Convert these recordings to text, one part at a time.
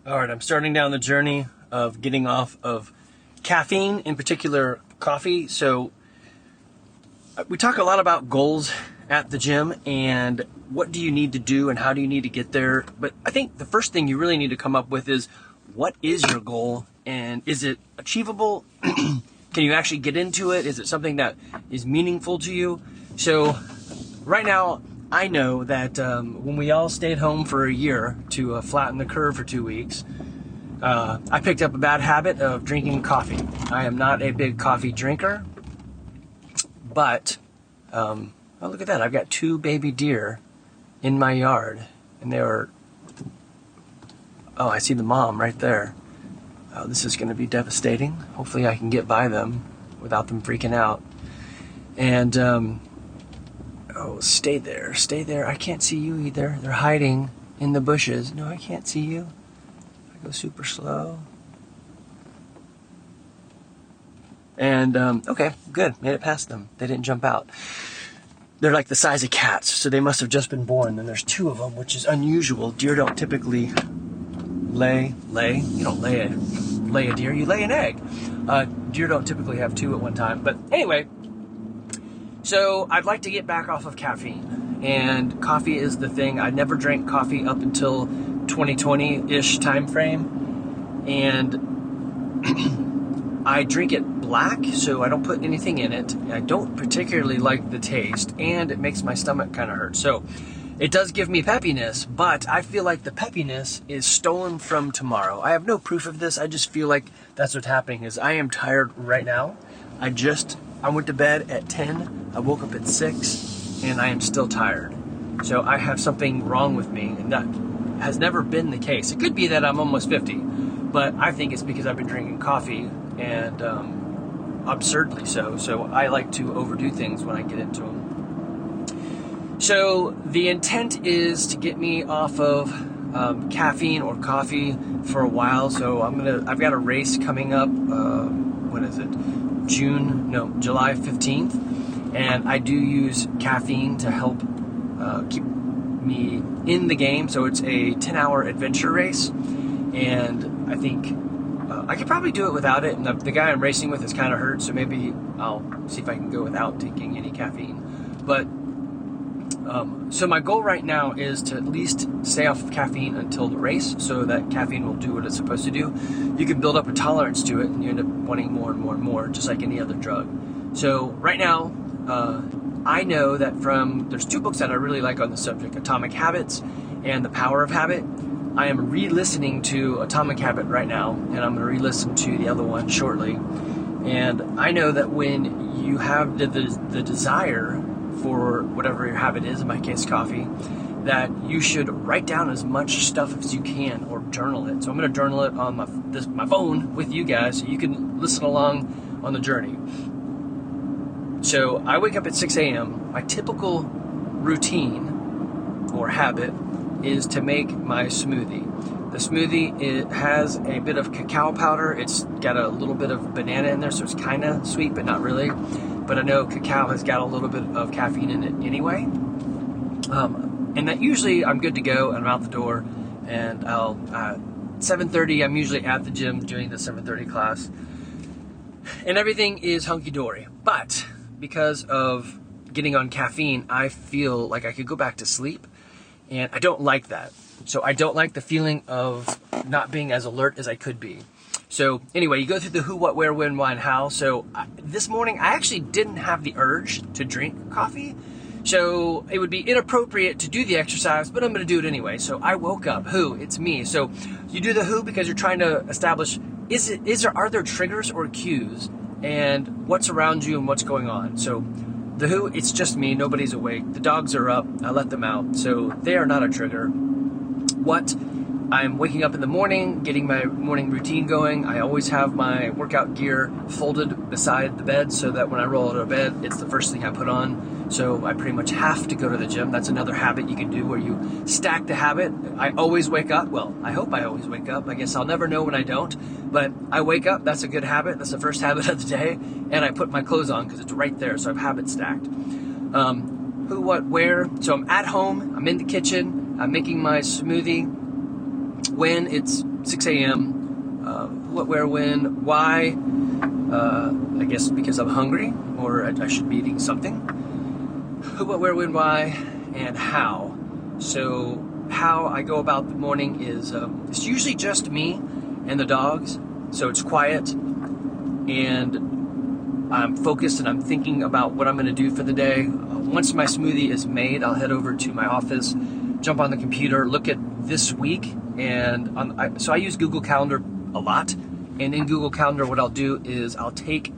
All right, I'm starting down the journey of getting off of caffeine, in particular coffee. So we talk a lot about goals at the gym and what do you need to do and how do you need to get there. But I think the first thing you really need to come up with is, what is your goal and is it achievable? Can you actually get into it? Is it something that is meaningful to you? So right now, I know that when we all stayed home for a year to flatten the curve for 2 weeks, I picked up a bad habit of drinking coffee. I am not a big coffee drinker, but oh, look at that. I've got 2 baby deer in my yard, and they are, oh, I see the mom right there. This is going to be devastating. Hopefully I can get by them without them freaking out. And oh, stay there, stay there. I can't see you either. They're hiding in the bushes. No, I can't see you. I go super slow. And, okay, good. Made it past them. They didn't jump out. They're like the size of cats, so they must have just been born. And there's 2 of them, which is unusual. Deer don't typically lay. You don't lay a deer, you lay an egg. Deer don't typically have 2 at one time. But anyway, so I'd like to get back off of caffeine, and coffee is the thing. I never drank coffee up until 2020-ish time frame, and I drink it black, so I don't put anything in it. I don't particularly like the taste, and it makes my stomach kind of hurt. So it does give me peppiness, but I feel like the peppiness is stolen from tomorrow. I have no proof of this. I just feel like that's what's happening. Is I am tired right now. I went to bed at 10, I woke up at 6, and I am still tired. So I have something wrong with me, and that has never been the case. It could be that I'm almost 50, but I think it's because I've been drinking coffee, and absurdly so. So I like to overdo things when I get into them. So the intent is to get me off of caffeine or coffee for a while. So I've got a race coming up, when is it? July 15th, and I do use caffeine to help keep me in the game. So it's a 10-hour adventure race, and I think I could probably do it without it. And the guy I'm racing with is kind of hurt, so maybe I'll see if I can go without taking any caffeine. But so my goal right now is to at least stay off of caffeine until the race, so that caffeine will do what it's supposed to do. You can build up a tolerance to it, and you end up wanting more and more and more, just like any other drug. So right now, I know that there's 2 books that I really like on the subject, Atomic Habits and The Power of Habit. I am re-listening to Atomic Habit right now, and I'm going to re-listen to the other one shortly. And I know that when you have the desire for whatever your habit is, in my case coffee, that you should write down as much stuff as you can or journal it. So I'm going to journal it on my phone with you guys, so you can listen along on the journey. So I wake up at 6 a.m. My typical routine or habit is to make my smoothie. The smoothie, it has a bit of cacao powder. It's got a little bit of banana in there, so it's kind of sweet, but not really. But I know cacao has got a little bit of caffeine in it anyway. And that usually I'm good to go, and I'm out the door, and 7:30, I'm usually at the gym doing the 7:30 class, and everything is hunky-dory. But because of getting on caffeine, I feel like I could go back to sleep, and I don't like that. So I don't like the feeling of not being as alert as I could be. So anyway, you go through the who, what, where, when, why, and how. So this morning, I actually didn't have the urge to drink coffee. So it would be inappropriate to do the exercise, but I'm going to do it anyway. So I woke up. Who? It's me. So you do the who because you're trying to establish, are there triggers or cues, and what's around you and what's going on. So the who, it's just me. Nobody's awake. The dogs are up. I let them out. So they are not a trigger. What? I'm waking up in the morning, getting my morning routine going. I always have my workout gear folded beside the bed so that when I roll out of bed, it's the first thing I put on. So I pretty much have to go to the gym. That's another habit you can do where you stack the habit. I always wake up. Well, I hope I always wake up. I guess I'll never know when I don't. But I wake up. That's a good habit. That's the first habit of the day. And I put my clothes on because it's right there. So I've habit stacked. Who, what, where. So I'm at home. I'm in the kitchen. I'm making my smoothie. When, it's 6 a.m. What, where, when, why? I guess because I'm hungry, or I should be eating something. Who, what, where, when, why, and how. So how I go about the morning is it's usually just me and the dogs, so it's quiet, and I'm focused and I'm thinking about what I'm going to do for the day. Once my smoothie is made, I'll head over to my office, jump on the computer, look at this week, and so I use Google Calendar a lot. And in Google Calendar, what I'll do is I'll take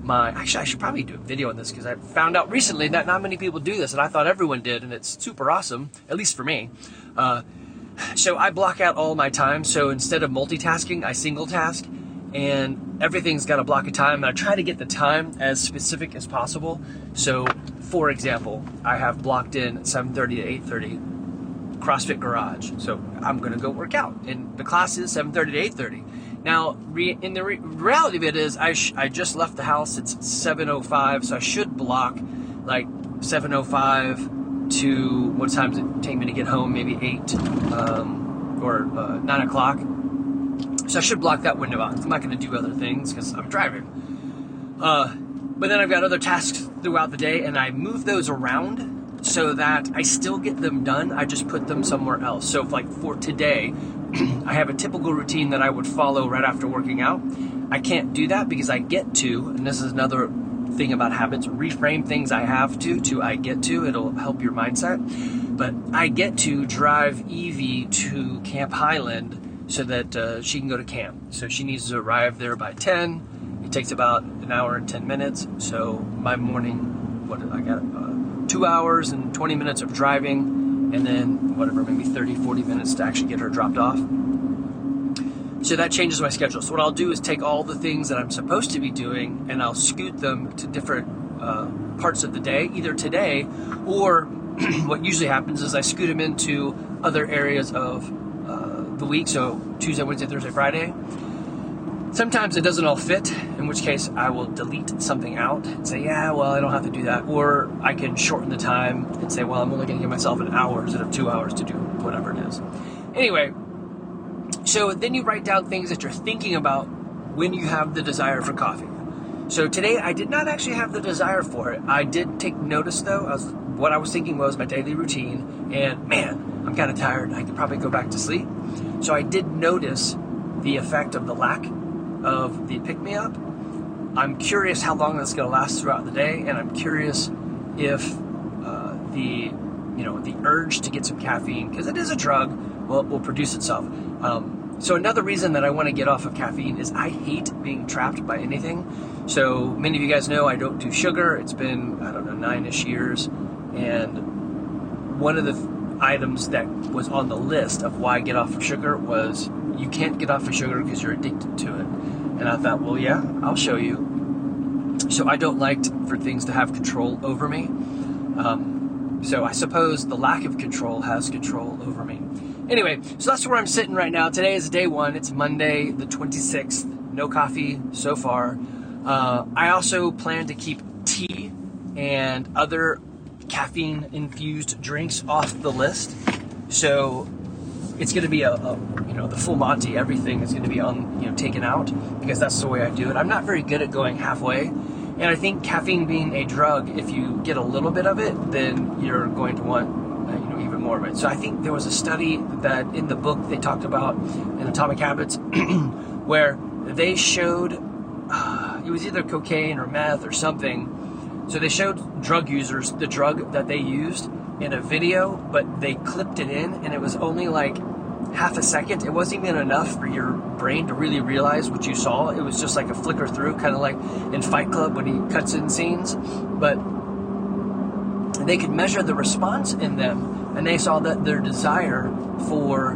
actually I should probably do a video on this, because I found out recently that not many people do this, and I thought everyone did, and it's super awesome, at least for me. So I block out all my time. So instead of multitasking, I single task, and everything's got a block of time, and I try to get the time as specific as possible. So for example, I have blocked in 7:30 to 8:30 CrossFit Garage. So I'm going to go work out, and the class is 7:30 to 8:30. Now, reality of it is I just left the house. It's 7:05, so I should block like 7:05 to, what time does it take me to get home? Maybe 8 or 9 o'clock. So I should block that window out. I'm not going to do other things because I'm driving. But then I've got other tasks throughout the day, and I move those around so that I still get them done. I just put them somewhere else. So if, like, for today, I have a typical routine that I would follow right after working out. I can't do that because I get to, and this is another thing about habits, reframe things I have to I get to. It'll help your mindset. But I get to drive Evie to Camp Highland so that she can go to camp. So she needs to arrive there by 10. It takes about an hour and 10 minutes. So my morning, I got 2 hours and 20 minutes of driving, and then maybe 30, 40 minutes to actually get her dropped off. So that changes my schedule. So what I'll do is take all the things that I'm supposed to be doing, and I'll scoot them to different parts of the day, either today, or what usually happens is I scoot them into other areas of the week. So Tuesday, Wednesday, Thursday, Friday. Sometimes it doesn't all fit, in which case I will delete something out and say, yeah, well, I don't have to do that. Or I can shorten the time and say, well, I'm only going to give myself an hour instead of 2 hours to do whatever it is. Anyway, so then you write down things that you're thinking about when you have the desire for coffee. So today I did not actually have the desire for it. I did take notice, though. What I was thinking was my daily routine, and man, I'm kind of tired. I could probably go back to sleep. So I did notice the effect of the lack of the pick-me-up. I'm curious how long that's going to last throughout the day, and I'm curious if the urge to get some caffeine, because it is a drug, will produce itself. So another reason that I want to get off of caffeine is I hate being trapped by anything. So many of you guys know I don't do sugar. It's been, 9-ish years, and one of the items that was on the list of why get off of sugar was you can't get off of sugar because you're addicted to it. And I thought, well, yeah, I'll show you. So I don't like for things to have control over me. So I suppose the lack of control has control over me. Anyway, so that's where I'm sitting right now. Today is day one. It's Monday, the 26th. No coffee so far. I also plan to keep tea and other caffeine-infused drinks off the list. So it's going to be the full Monty. Everything is going to be taken out, because that's the way I do it. I'm not very good at going halfway, and I think caffeine being a drug, if you get a little bit of it, then you're going to want even more of it. So I think there was a study that in the book they talked about in Atomic Habits, where they showed it was either cocaine or meth or something. So they showed drug users the drug that they used in a video, but they clipped it in, and it was only like half a second. It wasn't even enough for your brain to really realize what you saw. It was just like a flicker through, kind of like in Fight Club when he cuts in scenes. But they could measure the response in them, and they saw that their desire for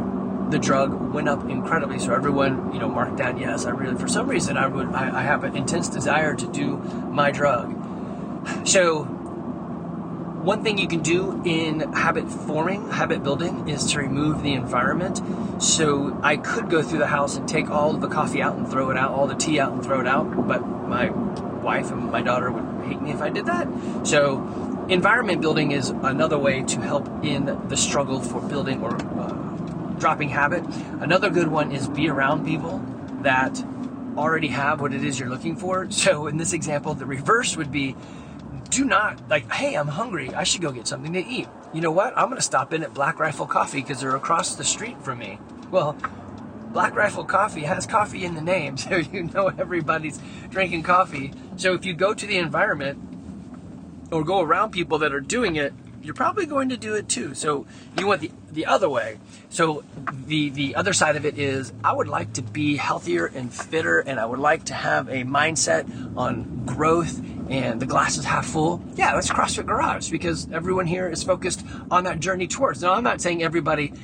the drug went up incredibly. So everyone, marked down, yes, for some reason, I have an intense desire to do my drug. So one thing you can do in habit building, is to remove the environment. So I could go through the house and take all of the coffee out and throw it out, all the tea out and throw it out, but my wife and my daughter would hate me if I did that. So environment building is another way to help in the struggle for building or dropping habit. Another good one is be around people that already have what it is you're looking for. So in this example, the reverse would be, do not, like, hey, I'm hungry, I should go get something to eat. You know what? I'm going to stop in at Black Rifle Coffee because they're across the street from me. Well, Black Rifle Coffee has coffee in the name, so you know everybody's drinking coffee. So if you go to the environment or go around people that are doing it, you're probably going to do it too. So you want the other way. So the other side of it is, I would like to be healthier and fitter, and I would like to have a mindset on growth and the glass is half full. Yeah, that's CrossFit Garage, because everyone here is focused on that journey towards. Now, I'm not saying everybody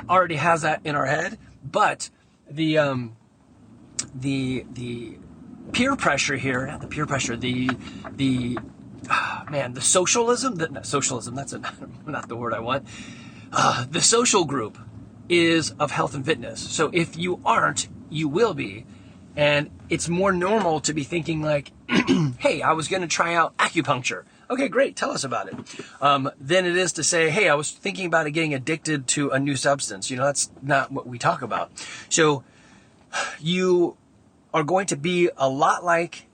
already has that in our head, but the peer pressure here, not the peer pressure, the socialism, that's not the word I want. The social group is of health and fitness. So if you aren't, you will be. And it's more normal to be thinking like, hey, I was going to try out acupuncture. Okay, great. Tell us about it. Then it is to say, hey, I was thinking about getting addicted to a new substance. You know, that's not what we talk about. So you are going to be a lot like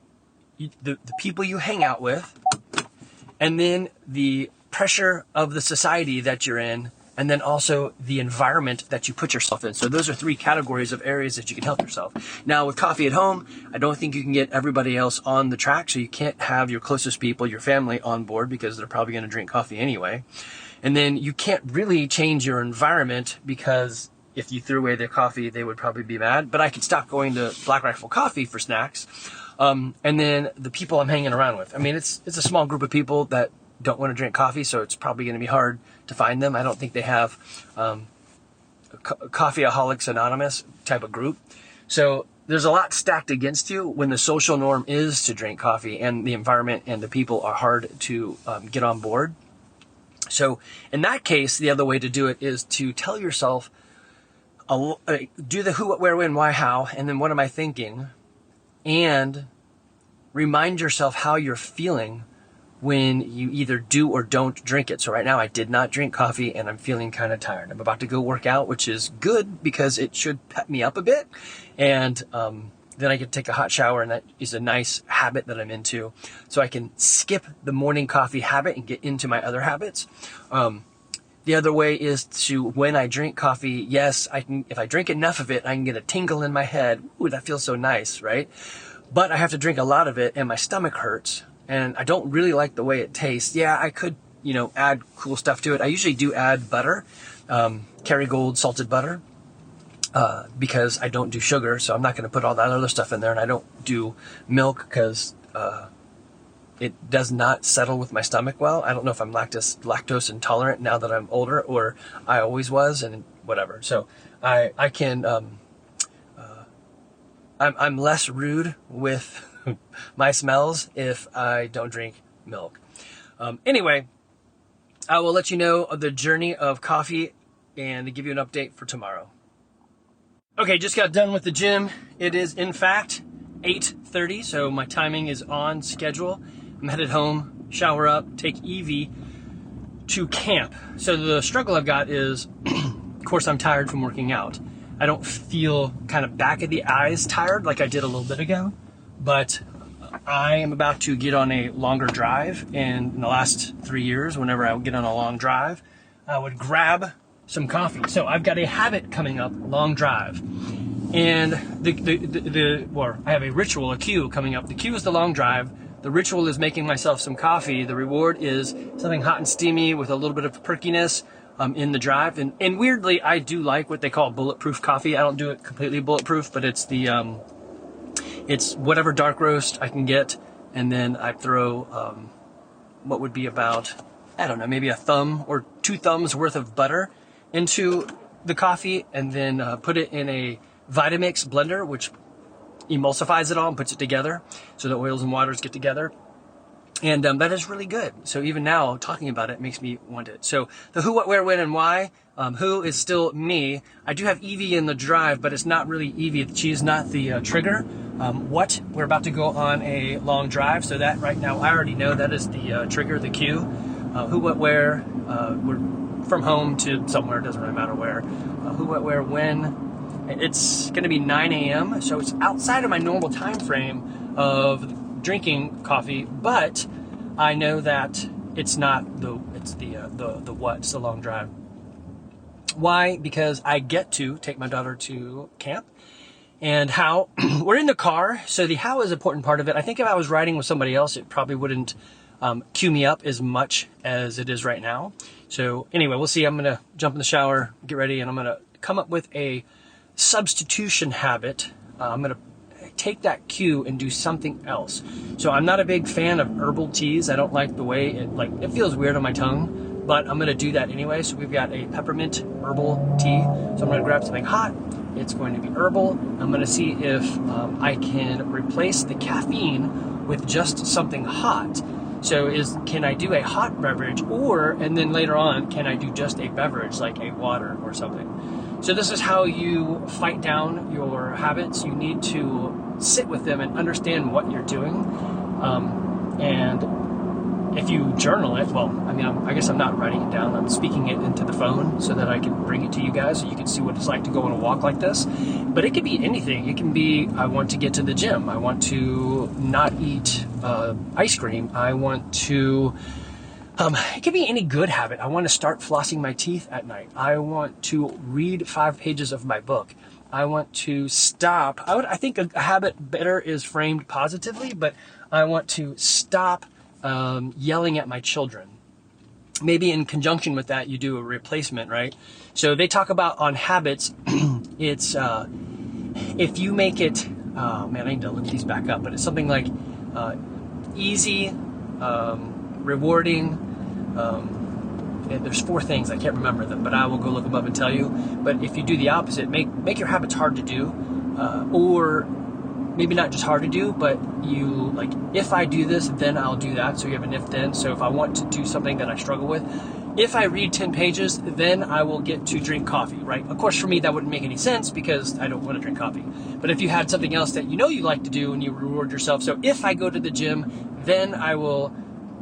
the people you hang out with, and then the pressure of the society that you're in, and then also the environment that you put yourself in. So those are 3 categories of areas that you can help yourself. Now with coffee at home, I don't think you can get everybody else on the track, so you can't have your closest people, your family, on board, because they're probably going to drink coffee anyway. And then you can't really change your environment, because if you threw away their coffee, they would probably be mad. But I could stop going to Black Rifle Coffee for snacks. And then the people I'm hanging around with. I mean, it's a small group of people that don't want to drink coffee, so it's probably going to be hard to find them. I don't think they have Coffeeaholics Anonymous type of group. So there's a lot stacked against you when the social norm is to drink coffee, and the environment and the people are hard to get on board. So in that case, the other way to do it is to tell yourself, do the who, what, where, when, why, how, and then what am I thinking? And remind yourself how you're feeling when you either do or don't drink it. So right now I did not drink coffee and I'm feeling kind of tired. I'm about to go work out, which is good because it should pep me up a bit. And then I get to take a hot shower, and that is a nice habit that I'm into. So I can skip the morning coffee habit and get into my other habits. The other way is to, when I drink coffee, yes, I can, if I drink enough of it, I can get a tingle in my head. Ooh, that feels so nice, right? But I have to drink a lot of it and my stomach hurts and I don't really like the way it tastes. Yeah, I could, add cool stuff to it. I usually do add butter, Kerrygold salted butter, because I don't do sugar. So I'm not going to put all that other stuff in there. And I don't do milk because, it does not settle with my stomach well. I don't know if I'm lactose intolerant now that I'm older, or I always was, and whatever. So I can, I'm less rude with my smells if I don't drink milk. Anyway, I will let you know of the journey of coffee and to give you an update for tomorrow. Okay, just got done with the gym. It is in fact 8:30, so my timing is on schedule. I'm headed home, shower up, take Evie to camp. So the struggle I've got is, of course, I'm tired from working out. I don't feel kind of back of the eyes tired like I did a little bit ago, but I am about to get on a longer drive. And in the last 3 years, whenever I would get on a long drive, I would grab some coffee. So I've got a habit coming up, long drive. And I have a ritual, a cue coming up. The cue is the long drive. The ritual is making myself some coffee. The reward is something hot and steamy with a little bit of perkiness in the drive. And weirdly, I do like what they call bulletproof coffee. I don't do it completely bulletproof, but it's it's whatever dark roast I can get. And then I throw what would be about, I don't know, maybe a thumb or 2 thumbs worth of butter into the coffee, and then put it in a Vitamix blender, which emulsifies it all and puts it together so the oils and waters get together. And that is really good. So even now, talking about it makes me want it. So the who, what, where, when, and why. Who is still me. I do have Evie in the drive, but it's not really Evie. She's not the trigger. What? We're about to go on a long drive. So that right now, I already know that is the trigger, the cue. Who, what, where. We're from home to somewhere. It doesn't really matter where. who, what, where, when. It's going to be 9 a.m., so it's outside of my normal time frame of drinking coffee, but I know that it's not the long drive. Why? Because I get to take my daughter to camp. And how we're in the car, so the how is an important part of it. I think if I was riding with somebody else, it probably wouldn't cue me up as much as it is right now. So anyway, we'll see. I'm going to jump in the shower, get ready, and I'm going to come up with a substitution habit. I'm going to take that cue and do something else. So I'm not a big fan of herbal teas. I don't like the way it feels weird on my tongue, but I'm going to do that anyway. So we've got a peppermint herbal tea. So I'm going to grab something hot. It's going to be herbal. I'm going to see if I can replace the caffeine with just something hot. So can I do a hot beverage, and then later on, can I do just a beverage like a water or something? So this is how you fight down your habits. You need to sit with them and understand what you're doing. And if you journal it, I guess I'm not writing it down. I'm speaking it into the phone so that I can bring it to you guys so you can see what it's like to go on a walk like this. But it could be anything. It can be, I want to get to the gym. I want to not eat ice cream. I want to, it could be any good habit. I want to start flossing my teeth at night. I want to read 5 pages of my book. I want to stop. I think a habit better is framed positively, but I want to stop yelling at my children. Maybe in conjunction with that, you do a replacement, right? So they talk about on habits, it's if you make it, I need to look these back up, but it's something like easy, rewarding. There's 4 things, I can't remember them, but I will go look them up and tell you. But if you do the opposite, make your habits hard to do, or maybe not just hard to do, but you if I do this, then I'll do that. So you have an if then. So if I want to do something that I struggle with, if I read 10 pages, then I will get to drink coffee, right? Of course, for me, that wouldn't make any sense because I don't want to drink coffee. But if you had something else that you like to do and you reward yourself, so if I go to the gym, then I will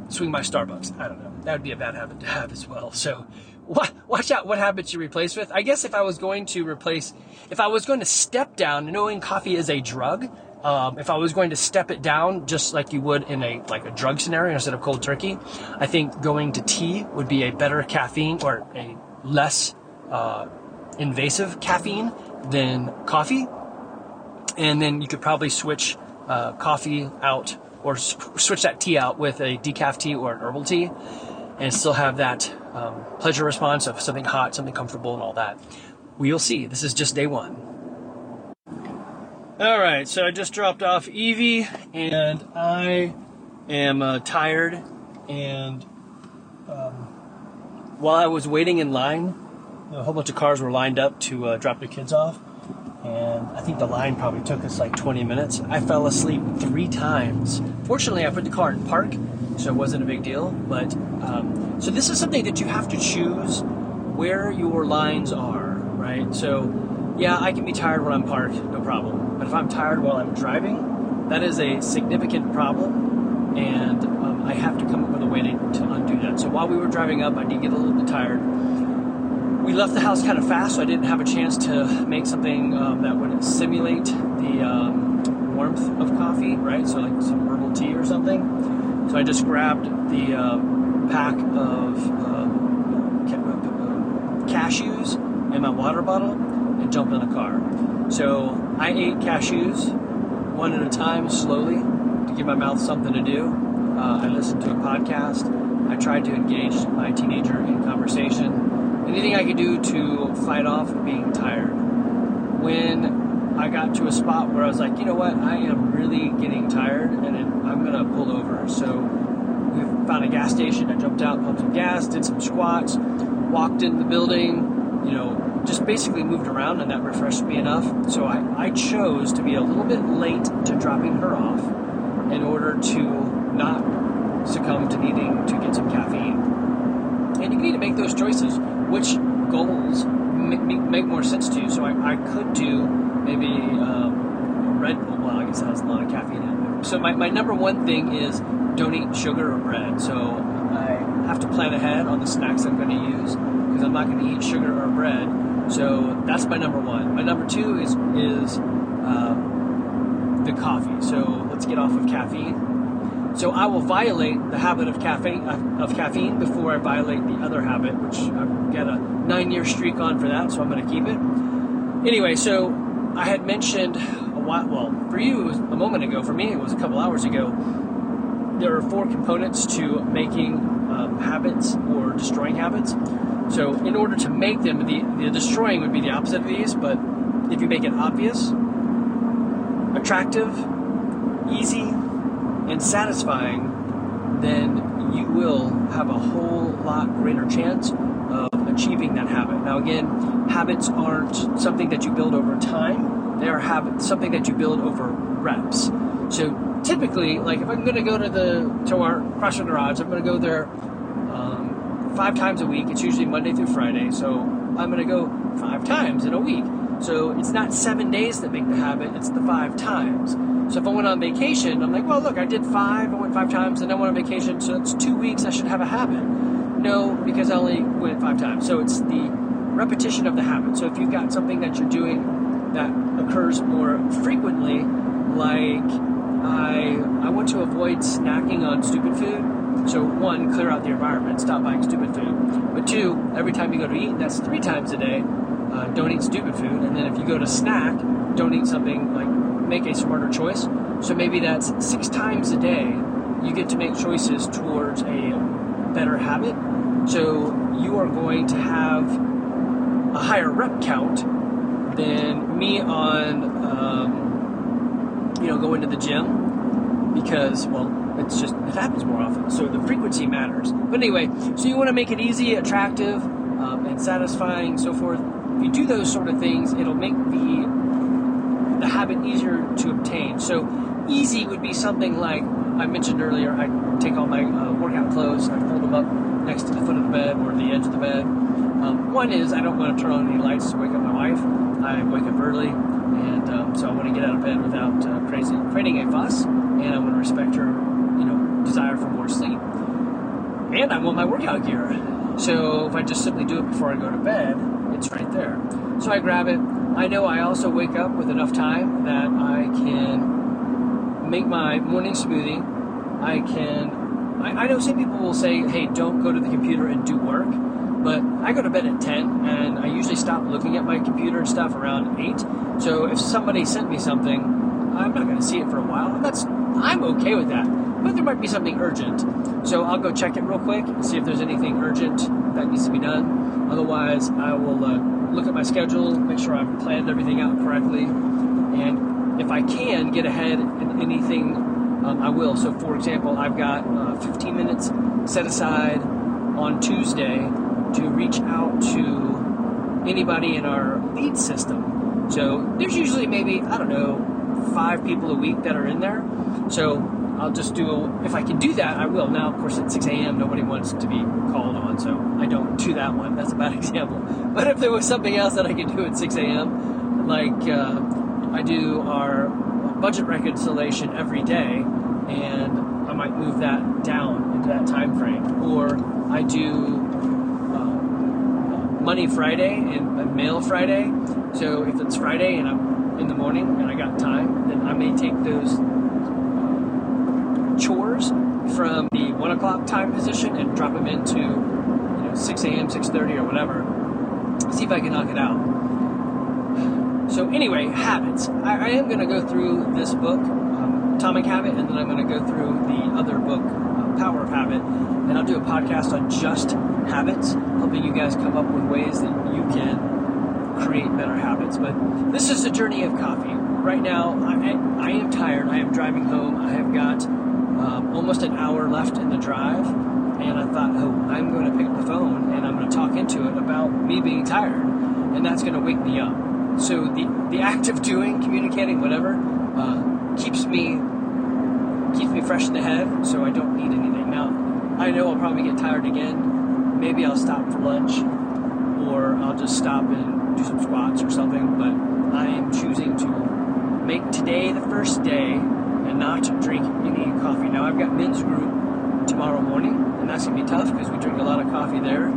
swing by Starbucks. I don't know. That would be a bad habit to have as well. So watch out what habits you replace with. I guess if I was going to step down, knowing coffee is a drug, if I was going to step it down just like you would in a drug scenario instead of cold turkey, I think going to tea would be a better caffeine or a less invasive caffeine than coffee. And then you could probably switch coffee out or switch that tea out with a decaf tea or an herbal tea and still have that pleasure response of something hot, something comfortable, and all that. We'll see. This is just day 1. All right, so I just dropped off Evie, and I am tired. And while I was waiting in line, a whole bunch of cars were lined up to drop their kids off. And I think the line probably took us 20 minutes. I fell asleep 3 times. Fortunately, I put the car in park, so it wasn't a big deal. But so this is something that you have to choose where your lines are, right? So yeah, I can be tired when I'm parked, no problem. But if I'm tired while I'm driving, that is a significant problem, and I have to come up with a way to undo that. So while we were driving up, I did get a little bit tired. We left the house kind of fast, so I didn't have a chance to make something that would simulate the warmth of coffee, right? So some herbal tea or something. So I just grabbed the pack of cashews in my water bottle and jumped in the car. So I ate cashews one at a time, slowly, to give my mouth something to do. I listened to a podcast. I tried to engage my teenager in conversation. Anything I could do to fight off being tired. When I got to a spot where I was like, you know what, I am really getting tired, and I'm going to pull over. So we found a gas station. I jumped out, pumped some gas, did some squats, walked in the building, just basically moved around, and that refreshed me enough. So I chose to be a little bit late to dropping her off in order to not succumb to needing to get some caffeine. And you need to make those choices. Which goals make more sense to you? So I could do maybe Red Bull. Well, I guess it has a lot of caffeine in it. So my number 1 thing is don't eat sugar or bread. So I have to plan ahead on the snacks I'm going to use, because I'm not going to eat sugar or bread. So that's my number one. My number two is the coffee. So let's get off of caffeine. So I will violate the habit of caffeine before I violate the other habit, which I've got a 9-year streak on for that, so I'm going to keep it. Anyway, so I had mentioned for you it was a moment ago. For me, it was a couple hours ago. There are 4 components to making habits or destroying habits. So in order to make them, the destroying would be the opposite of these, but if you make it obvious, attractive, easy, and satisfying, then you will have a whole lot greater chance of achieving that habit. Now again, habits aren't something that you build over time. They are something that you build over reps. So typically, like if I'm going to go to our CrossFit garage, I'm going to go there 5 times a week. It's usually Monday through Friday. So I'm going to go 5 times in a week. So it's not 7 days that make the habit, it's the 5 times. So if I went on vacation, I'm like, well, look, I did 5, I went 5 times, and I went on vacation, so it's 2 weeks, I should have a habit. No, because I only went 5 times. So it's the repetition of the habit. So if you've got something that you're doing that occurs more frequently, like I want to avoid snacking on stupid food. So 1, clear out the environment, stop buying stupid food. But 2, every time you go to eat, that's 3 times a day, don't eat stupid food. And then if you go to snack, don't eat something like, make a smarter choice. So maybe that's 6 times a day you get to make choices towards a better habit. So you are going to have a higher rep count than me on going to the gym, because it happens more often, so the frequency matters. But anyway, so you want to make it easy, attractive, and satisfying, so forth. If you do those sort of things, it'll make the habit easier to obtain. So easy would be something like I mentioned earlier. I take all my workout clothes, I fold them up next to the foot of the bed or the edge of the bed. One is I don't want to turn on any lights to wake up my wife. I wake up early, and so I want to get out of bed without creating a fuss, and I want to respect her, desire for more sleep. And I want my workout gear. So if I just simply do it before I go to bed, it's right there. So I grab it. I know I also wake up with enough time that I can make my morning smoothie. I know some people will say, hey, don't go to the computer and do work. But I go to bed at 10, and I usually stop looking at my computer and stuff around 8. So if somebody sent me something, I'm not going to see it for a while. And I'm okay with that. But there might be something urgent. So I'll go check it real quick and see if there's anything urgent that needs to be done. Otherwise, I will look at my schedule, make sure I've planned everything out correctly. And if I can get ahead in anything, I will. So for example, I've got 15 minutes set aside on Tuesday to reach out to anybody in our lead system. So there's usually maybe, 5 people a week that are in there. So I'll just if I can do that, I will. Now, of course, at 6 a.m., nobody wants to be called on, so I don't do that one. That's a bad example. But if there was something else that I could do at 6 a.m., like I do our budget reconciliation every day, and I might move that down into that time frame. Or I do Money Friday and Mail Friday. So if it's Friday and I'm in the morning and I got time, then I may take those chores from the 1 o'clock time position and drop them into 6 a.m., 6:30 or whatever. See if I can knock it out. So anyway, habits. I am going to go through this book, Atomic Habit, and then I'm going to go through the other book, Power of Habit, and I'll do a podcast on just habits, helping you guys come up with ways that you can create better habits. But this is the journey of coffee. Right now, I am tired. I am driving home. I have got almost an hour left in the drive, and I thought, I'm going to pick up the phone and I'm going to talk into it about me being tired, and that's going to wake me up. So the act of communicating, whatever, keeps me fresh in the head, so I don't need anything. Now, I know I'll probably get tired again. Maybe I'll stop for lunch, or I'll just stop and do some squats or something, but I am choosing to make today the first day and not drink any coffee. Now, I've got men's group tomorrow morning, and that's going to be tough because we drink a lot of coffee there.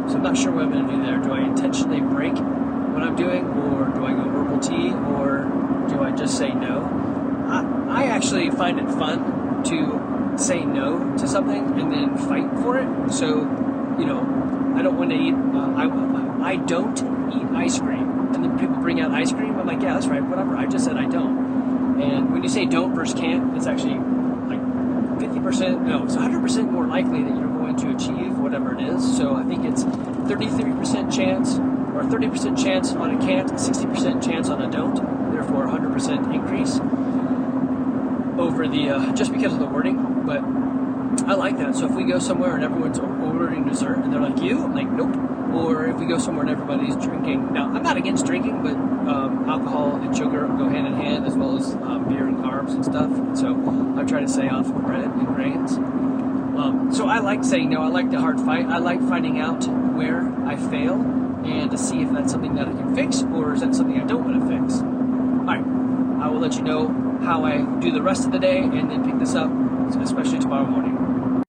So I'm not sure what I'm going to do there. Do I intentionally break what I'm doing, or do I go herbal tea, or do I just say no? I actually find it fun to say no to something and then fight for it. So, I don't want to eat, I don't eat ice cream. And then people bring out ice cream. I'm like, yeah, that's right, whatever. I just said I don't. And when you say don't versus can't, it's actually like 50%, no, it's 100% more likely that you're going to achieve whatever it is. So I think it's 33% chance, or 30% chance on a can't, 60% chance on a don't, therefore 100% increase over the, just because of the wording. But I like that. So if we go somewhere and everyone's ordering dessert and they're like, you? I'm like, nope. Or if we go somewhere and everybody's drinking. Now, I'm not against drinking, but alcohol and sugar go hand in hand, as well as beer and carbs and stuff. And so I try to stay off of bread and grains. So I like saying no. I like the hard fight. I like finding out where I fail and to see if that's something that I can fix, or is that something I don't want to fix. All right. I will let you know how I do the rest of the day and then pick this up, especially tomorrow morning.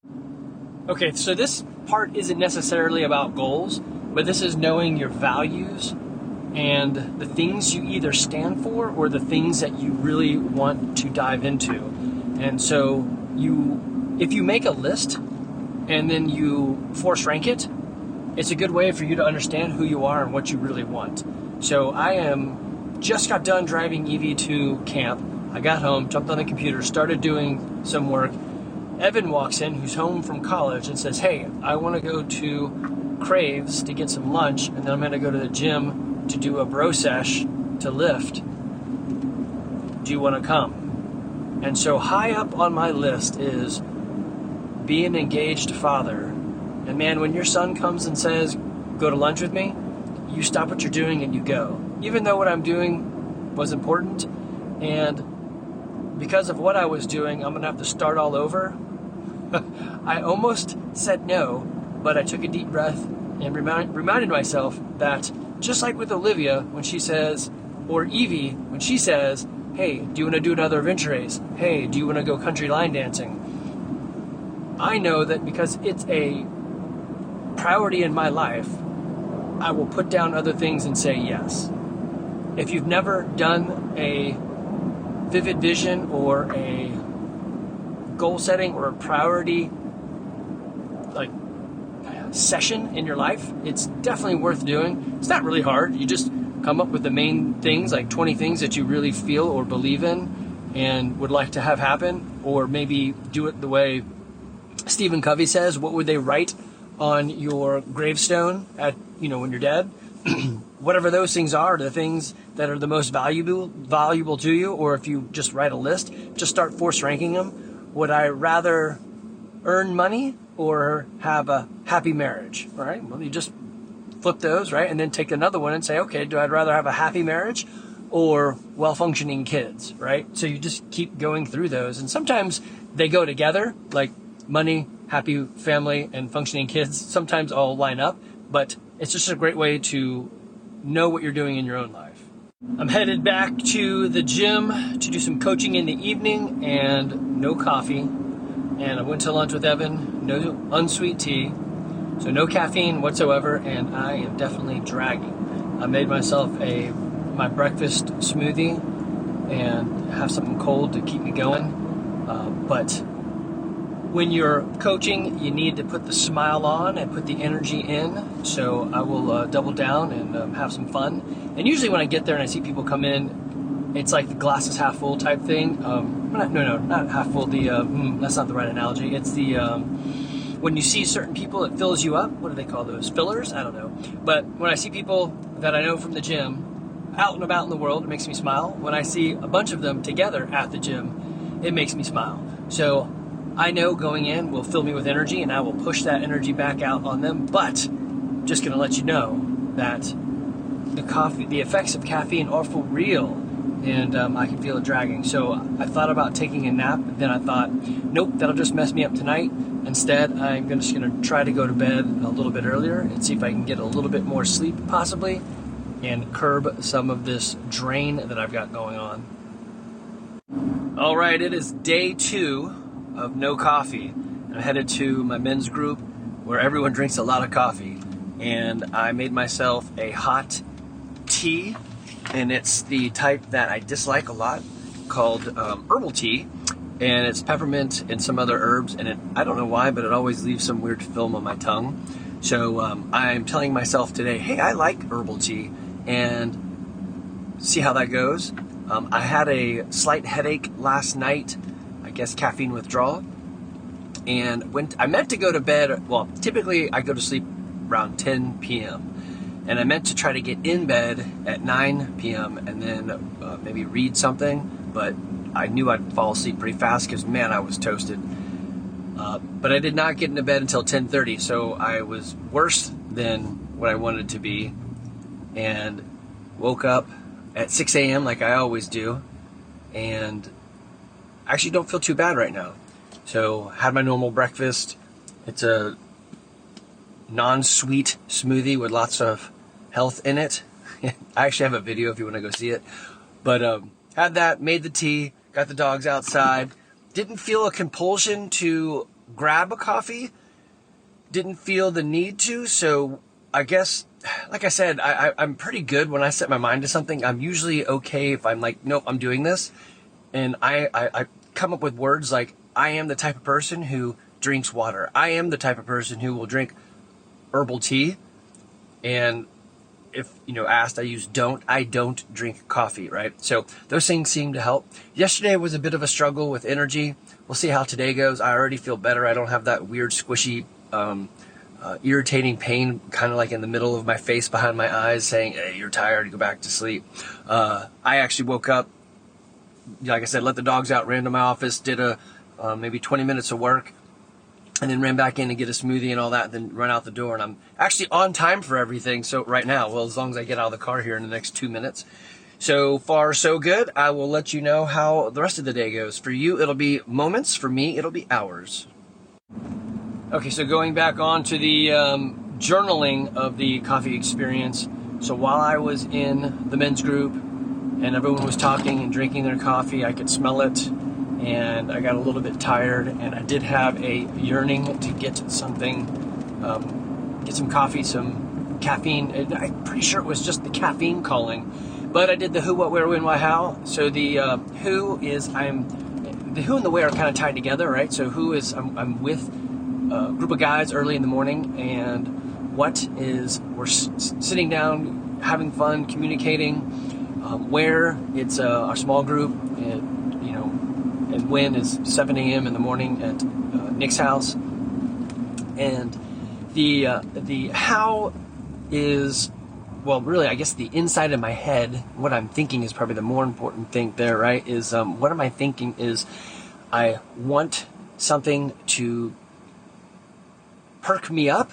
Okay, so this part isn't necessarily about goals, but this is knowing your values and the things you either stand for or the things that you really want to dive into. And so if you make a list and then you force rank it, it's a good way for you to understand who you are and what you really want. So just got done driving Evie to camp. I got home, jumped on the computer, started doing some work. Evan walks in, who's home from college, and says, hey, I want to go to Craves to get some lunch, and then I'm going to go to the gym to do a bro sesh to lift. Do you want to come? And so high up on my list is be an engaged father. And man, when your son comes and says, go to lunch with me, you stop what you're doing and you go. Even though what I'm doing was important, and because of what I was doing, I'm going to have to start all over. I almost said no, but I took a deep breath and reminded myself that just like with Olivia when she says, or Evie when she says, hey, do you want to do another adventure race? Hey, do you want to go country line dancing? I know that because it's a priority in my life, I will put down other things and say yes. If you've never done a vivid vision or a goal setting or a priority session in your life, it's definitely worth doing. It's not really hard. You just come up with the main things, like 20 things that you really feel or believe in and would like to have happen, or maybe do it the way Stephen Covey says. What would they write on your gravestone when you're dead? Whatever those things are, the things that are the most valuable to you, or if you just write a list, just start force ranking them. Would I rather earn money or have a happy marriage? All right, well, you just flip those, right? And then take another one and say, okay, do I rather have a happy marriage or well-functioning kids, right? So you just keep going through those. And sometimes they go together, like money, happy family, and functioning kids sometimes all line up, but it's just a great way to know what you're doing in your own life. I'm headed back to the gym to do some coaching in the evening, and no coffee. And I went to lunch with Evan, no unsweet tea, so no caffeine whatsoever, and I am definitely dragging. I made myself my breakfast smoothie and have something cold to keep me going. But when you're coaching, you need to put the smile on and put the energy in. So I will double down and have some fun. And usually when I get there and I see people come in, it's like the glass is half full type thing. Not half full. That's not the right analogy. It's the when you see certain people, it fills you up. What do they call those? Fillers? I don't know. But when I see people that I know from the gym out and about in the world, it makes me smile. When I see a bunch of them together at the gym, it makes me smile. So I know going in will fill me with energy, and I will push that energy back out on them. But I'm just going to let you know that the effects of caffeine are for real, and I can feel it dragging. So I thought about taking a nap, and then I thought, nope, that'll just mess me up tonight. Instead, I'm just going to try to go to bed a little bit earlier and see if I can get a little bit more sleep, possibly, and curb some of this drain that I've got going on. All right, it is day 2 of no coffee. I'm headed to my men's group where everyone drinks a lot of coffee. and I made myself a hot tea, and it's the type that I dislike a lot, called herbal tea, and it's peppermint and some other herbs, and I don't know why, but it always leaves some weird film on my tongue. So I'm telling myself today, hey, I like herbal tea, and see how that goes. I had a slight headache last night, I guess caffeine withdrawal, and I meant to go to bed, well, typically I go to sleep around 10 p.m., and I meant to try to get in bed at 9 p.m. and then maybe read something, but I knew I'd fall asleep pretty fast because, man, I was toasted. But I did not get into bed until 10:30, so I was worse than what I wanted to be, and woke up at 6 a.m. like I always do, and I actually don't feel too bad right now. So had my normal breakfast. It's a non-sweet smoothie with lots of health in it. I actually have a video if you want to go see it. But had that, made the tea, got the dogs outside. Didn't feel a compulsion to grab a coffee. Didn't feel the need to, so I guess, like I said, I'm pretty good when I set my mind to something. I'm usually okay if I'm like, nope, I'm doing this. And I come up with words like, I am the type of person who drinks water. I am the type of person who will drink herbal tea. And if, asked, I don't drink coffee, right? So those things seem to help. Yesterday was a bit of a struggle with energy. We'll see how today goes. I already feel better. I don't have that weird squishy, irritating pain kind of like in the middle of my face behind my eyes saying, hey, you're tired, go back to sleep. I actually woke up, like I said, let the dogs out, ran to my office, did maybe 20 minutes of work, and then ran back in and get a smoothie and all that, and then run out the door. And I'm actually on time for everything. So right now, well, as long as I get out of the car here in the next 2 minutes. So far, so good. I will let you know how the rest of the day goes. For you, it'll be moments. For me, it'll be hours. Okay, so going back on to the journaling of the coffee experience. So while I was in the men's group and everyone was talking and drinking their coffee, I could smell it, and I got a little bit tired, and I did have a yearning to get something, get some coffee, some caffeine. I'm pretty sure it was just the caffeine calling, but I did the who, what, where, when, why, how. So the who is the who and the where are kind of tied together, right? So who is I'm with a group of guys early in the morning, and what is we're sitting down, having fun, communicating. Where it's our small group, and when is 7 a.m. in the morning at Nick's house, and the how is, well, really, I guess the inside of my head, what I'm thinking is probably the more important thing there, right? Is what am I thinking is I want something to perk me up,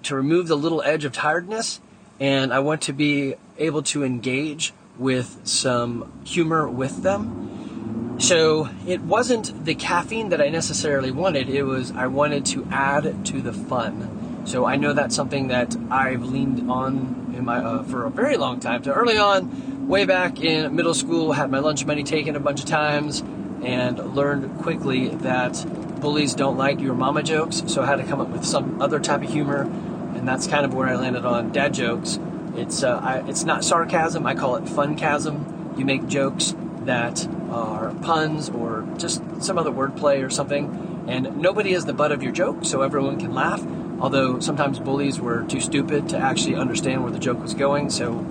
to remove the little edge of tiredness, and I want to be able to engage with some humor with them. So it wasn't the caffeine that I necessarily wanted, it was I wanted to add to the fun. So I know that's something that I've leaned on in my for a very long time. So early on, way back in middle school, had my lunch money taken a bunch of times and learned quickly that bullies don't like your mama jokes, so I had to come up with some other type of humor, and that's kind of where I landed on dad jokes. It's not sarcasm, I call it fun-casm. You make jokes that are puns or just some other wordplay or something, and nobody is the butt of your joke, so everyone can laugh, although sometimes bullies were too stupid to actually understand where the joke was going. So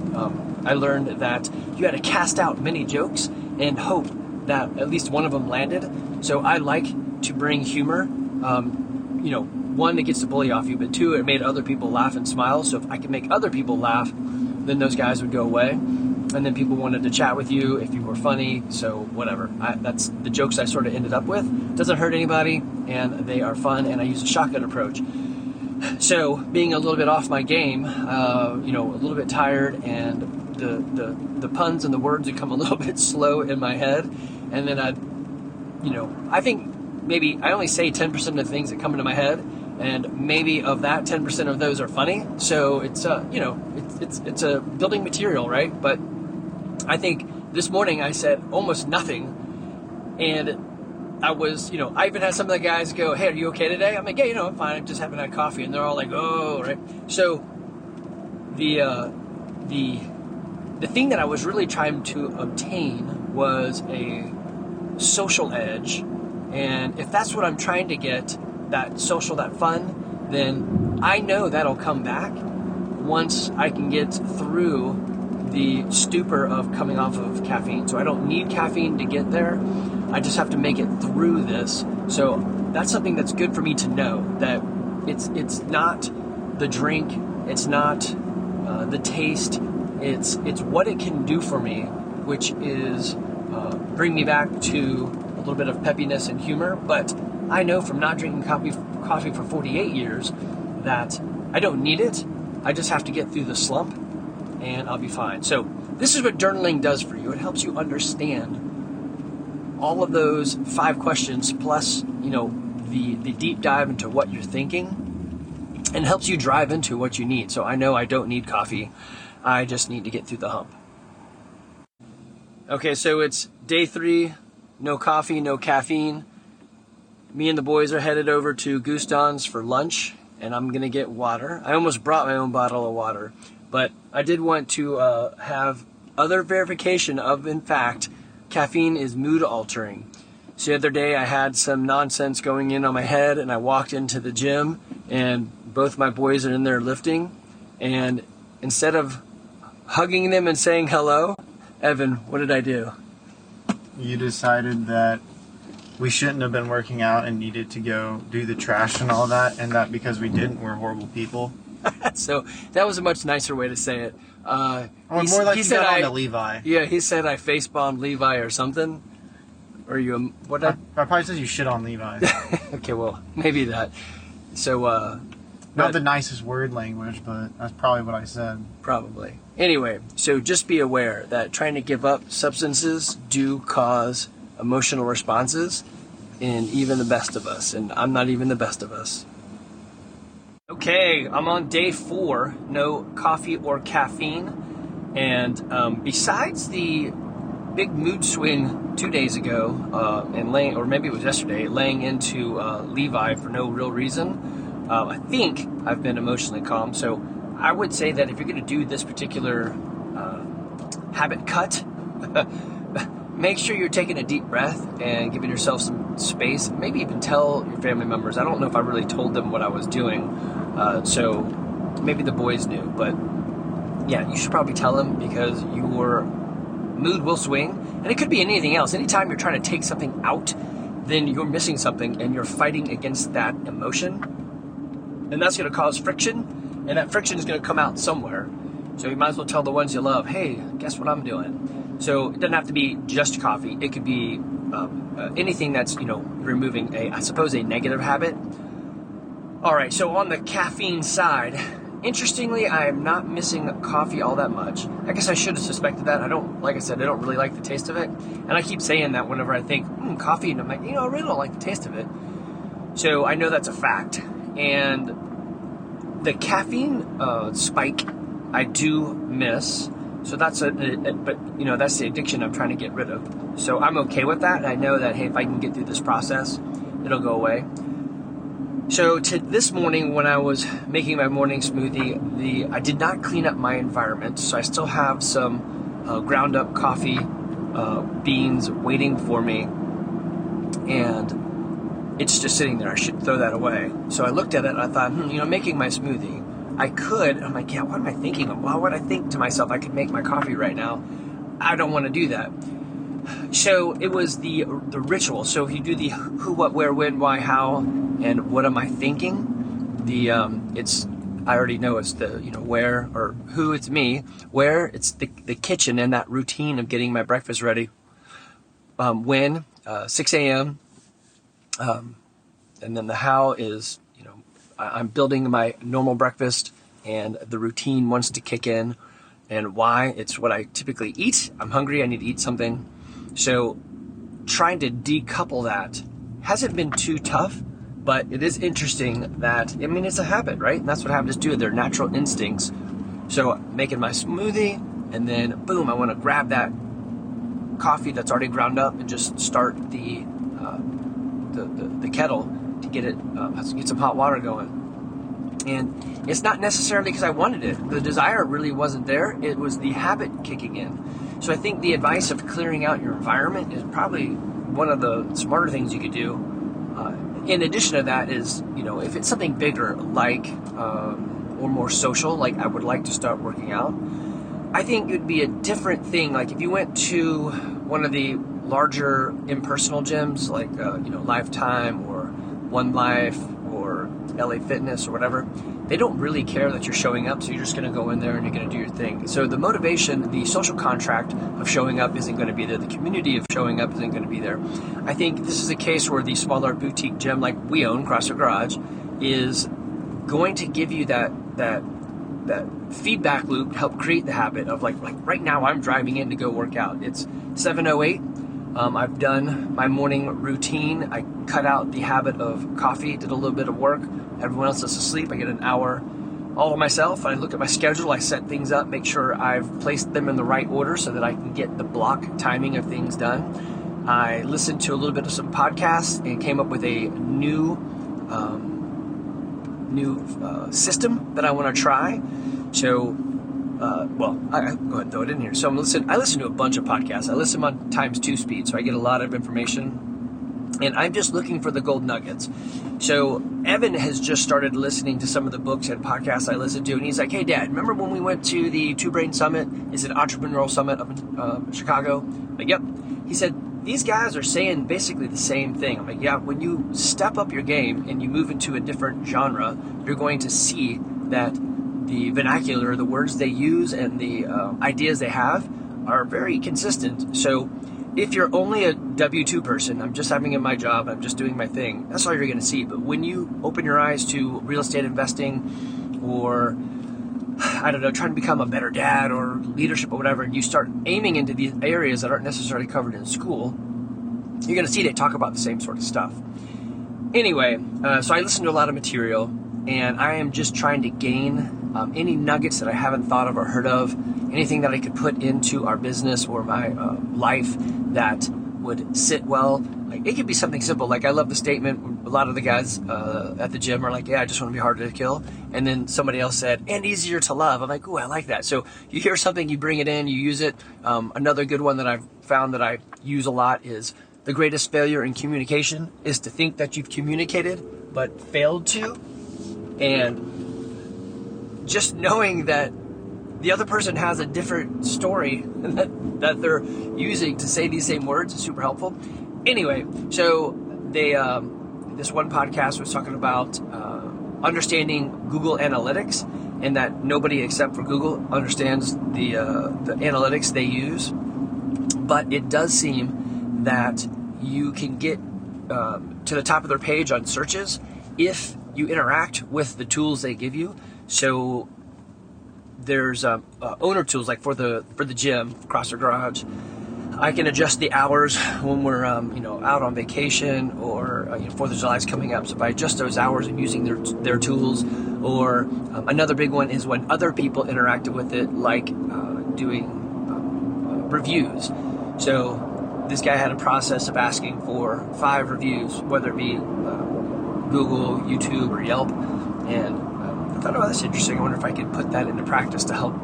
I learned that you had to cast out many jokes and hope that at least one of them landed. So I like to bring humor, one, it gets the bully off you, but two, it made other people laugh and smile. So if I could make other people laugh, then those guys would go away. And then people wanted to chat with you if you were funny, so whatever. That's the jokes I sort of ended up with. Doesn't hurt anybody, and they are fun, and I use a shotgun approach. So being a little bit off my game, a little bit tired, and the puns and the words would come a little bit slow in my head, and then I think maybe I only say 10% of the things that come into my head, and maybe of that 10% of those are funny. So it's it's a building material, right? But I think this morning I said almost nothing, and I was, I even had some of the guys go, hey, are you okay today? I'm like, yeah, I'm fine, I just haven't had coffee, and they're all like, oh, right? So the thing that I was really trying to obtain was a social edge, and if that's what I'm trying to get, that social, that fun, then I know that'll come back once I can get through the stupor of coming off of caffeine. So I don't need caffeine to get there. I just have to make it through this. So that's something that's good for me to know, that it's not the drink, it's not the taste, it's what it can do for me, which is bring me back to a little bit of peppiness and humor. But I know from not drinking coffee for 48 years that I don't need it. I just have to get through the slump and I'll be fine. So this is what journaling does for you. It helps you understand all of those 5 questions plus, the deep dive into what you're thinking, and helps you drive into what you need. So I know I don't need coffee. I just need to get through the hump. Okay, so it's day 3, no coffee, no caffeine. Me and the boys are headed over to Goose Don's for lunch, and I'm gonna get water. I almost brought my own bottle of water, but I did want to have other verification of, in fact, caffeine is mood altering. So the other day I had some nonsense going in on my head, and I walked into the gym, and both my boys are in there lifting, and instead of hugging them and saying hello, Evan, what did I do? You decided that we shouldn't have been working out and needed to go do the trash and all that, and that because we didn't, we're horrible people. So that was a much nicer way to say it. Or more like you got on to Levi. Yeah, he said I face-bombed Levi or something. Or you, what? I probably said you shit on Levi. Okay, well, maybe that. So, not the nicest word language, but that's probably what I said. Probably. Anyway, so just be aware that trying to give up substances do cause emotional responses in even the best of us, and I'm not even the best of us. Okay, I'm on day 4, no coffee or caffeine, and besides the big mood swing 2 days ago, and or maybe it was yesterday, laying into Levi for no real reason, I think I've been emotionally calm. So I would say that if you're going to do this particular habit cut, make sure you're taking a deep breath and giving yourself some space. Maybe even tell your family members. I don't know if I really told them what I was doing, so maybe the boys knew. But yeah, you should probably tell them, because your mood will swing, and it could be anything else. Anytime you're trying to take something out, then you're missing something, and you're fighting against that emotion, and that's going to cause friction, and that friction is going to come out somewhere. So you might as well tell the ones you love, hey, guess what I'm doing? So it doesn't have to be just coffee. It could be anything that's, removing I suppose, a negative habit. All right, so on the caffeine side, interestingly, I am not missing coffee all that much. I guess I should have suspected that. Like I said, I don't really like the taste of it. And I keep saying that whenever I think, coffee, and I'm like, I really don't like the taste of it. So I know that's a fact. And the caffeine spike, I do miss. So that's that's the addiction I'm trying to get rid of. So I'm okay with that. And I know that, hey, if I can get through this process, it'll go away. So this morning, when I was making my morning smoothie, I did not clean up my environment. So I still have some ground up coffee beans waiting for me, and it's just sitting there. I should throw that away. So I looked at it and I thought, making my smoothie, I'm like, yeah, what am I thinking of? Why would I think to myself I could make my coffee right now? I don't want to do that. So it was the ritual. So if you do the who, what, where, when, why, how, and what am I thinking? I already know it's the where, or who, it's me. Where, it's the kitchen and that routine of getting my breakfast ready. When 6 a.m. And then the how is I'm building my normal breakfast, and the routine wants to kick in. And why, it's what I typically eat. I'm hungry, I need to eat something. So trying to decouple that hasn't been too tough, but it is interesting that, it's a habit, right? And that's what habits do. They're natural instincts. So making my smoothie, and then boom, I want to grab that coffee that's already ground up and just start the kettle to get some hot water going. And it's not necessarily because I wanted it. The desire really wasn't there. It was the habit kicking in. So I think the advice of clearing out your environment is probably one of the smarter things you could do. In addition to that is, if it's something bigger, like, or more social, like I would like to start working out, I think it would be a different thing. Like if you went to one of the larger impersonal gyms, like, Lifetime or One Life or LA Fitness or whatever, they don't really care that you're showing up, so you're just going to go in there and you're going to do your thing. So the motivation, the social contract of showing up isn't going to be there. The community of showing up isn't going to be there. I think this is a case where the smaller boutique gym like we own, CrossFit Garage, is going to give you that feedback loop to help create the habit of like right now I'm driving in to go work out. It's 7:08. I've done my morning routine. I cut out the habit of coffee, did a little bit of work. Everyone else is asleep. I get an hour all to myself. I look at my schedule. I set things up, make sure I've placed them in the right order so that I can get the block timing of things done. I listened to a little bit of some podcasts and came up with a new system that I want to try. So, I go ahead and throw it in here. So I listen to a bunch of podcasts. I listen on ×2 speed, so I get a lot of information. And I'm just looking for the gold nuggets. So Evan has just started listening to some of the books and podcasts I listen to, and he's like, "Hey, Dad, remember when we went to the Two Brain Summit? Is it Entrepreneurial Summit up in Chicago?" Like, yep. He said, these guys are saying basically the same thing. I'm like, yeah, when you step up your game and you move into a different genre, you're going to see that the vernacular, the words they use, and the ideas they have are very consistent. So if you're only a W-2 person, I'm just having in my job, I'm just doing my thing, that's all you're going to see. But when you open your eyes to real estate investing or, I don't know, trying to become a better dad or leadership or whatever, and you start aiming into these areas that aren't necessarily covered in school, you're going to see they talk about the same sort of stuff. Anyway, so I listen to a lot of material, and I am just trying to gain any nuggets that I haven't thought of or heard of, anything that I could put into our business or my life that would sit well. Like, it could be something simple. Like, I love the statement, a lot of the guys at the gym are like, yeah, I just want to be harder to kill. And then somebody else said, and easier to love. I'm like, ooh, I like that. So you hear something, you bring it in, you use it. Another good one that I've found that I use a lot is, the greatest failure in communication is to think that you've communicated but failed to. And just knowing that the other person has a different story that they're using to say these same words is super helpful. Anyway, so they this one podcast was talking about understanding Google Analytics, and that nobody except for Google understands the analytics they use. But it does seem that you can get to the top of their page on searches if you interact with the tools they give you. So there's owner tools, like for the gym, CrossFit Garage. I can adjust the hours when we're out on vacation, or 4th of July is coming up. So if I adjust those hours and using their tools, or another big one is when other people interacted with it, like doing reviews. So this guy had a process of asking for 5 reviews, whether it be Google, YouTube, or Yelp, and I thought, oh, that's interesting. I wonder if I could put that into practice to help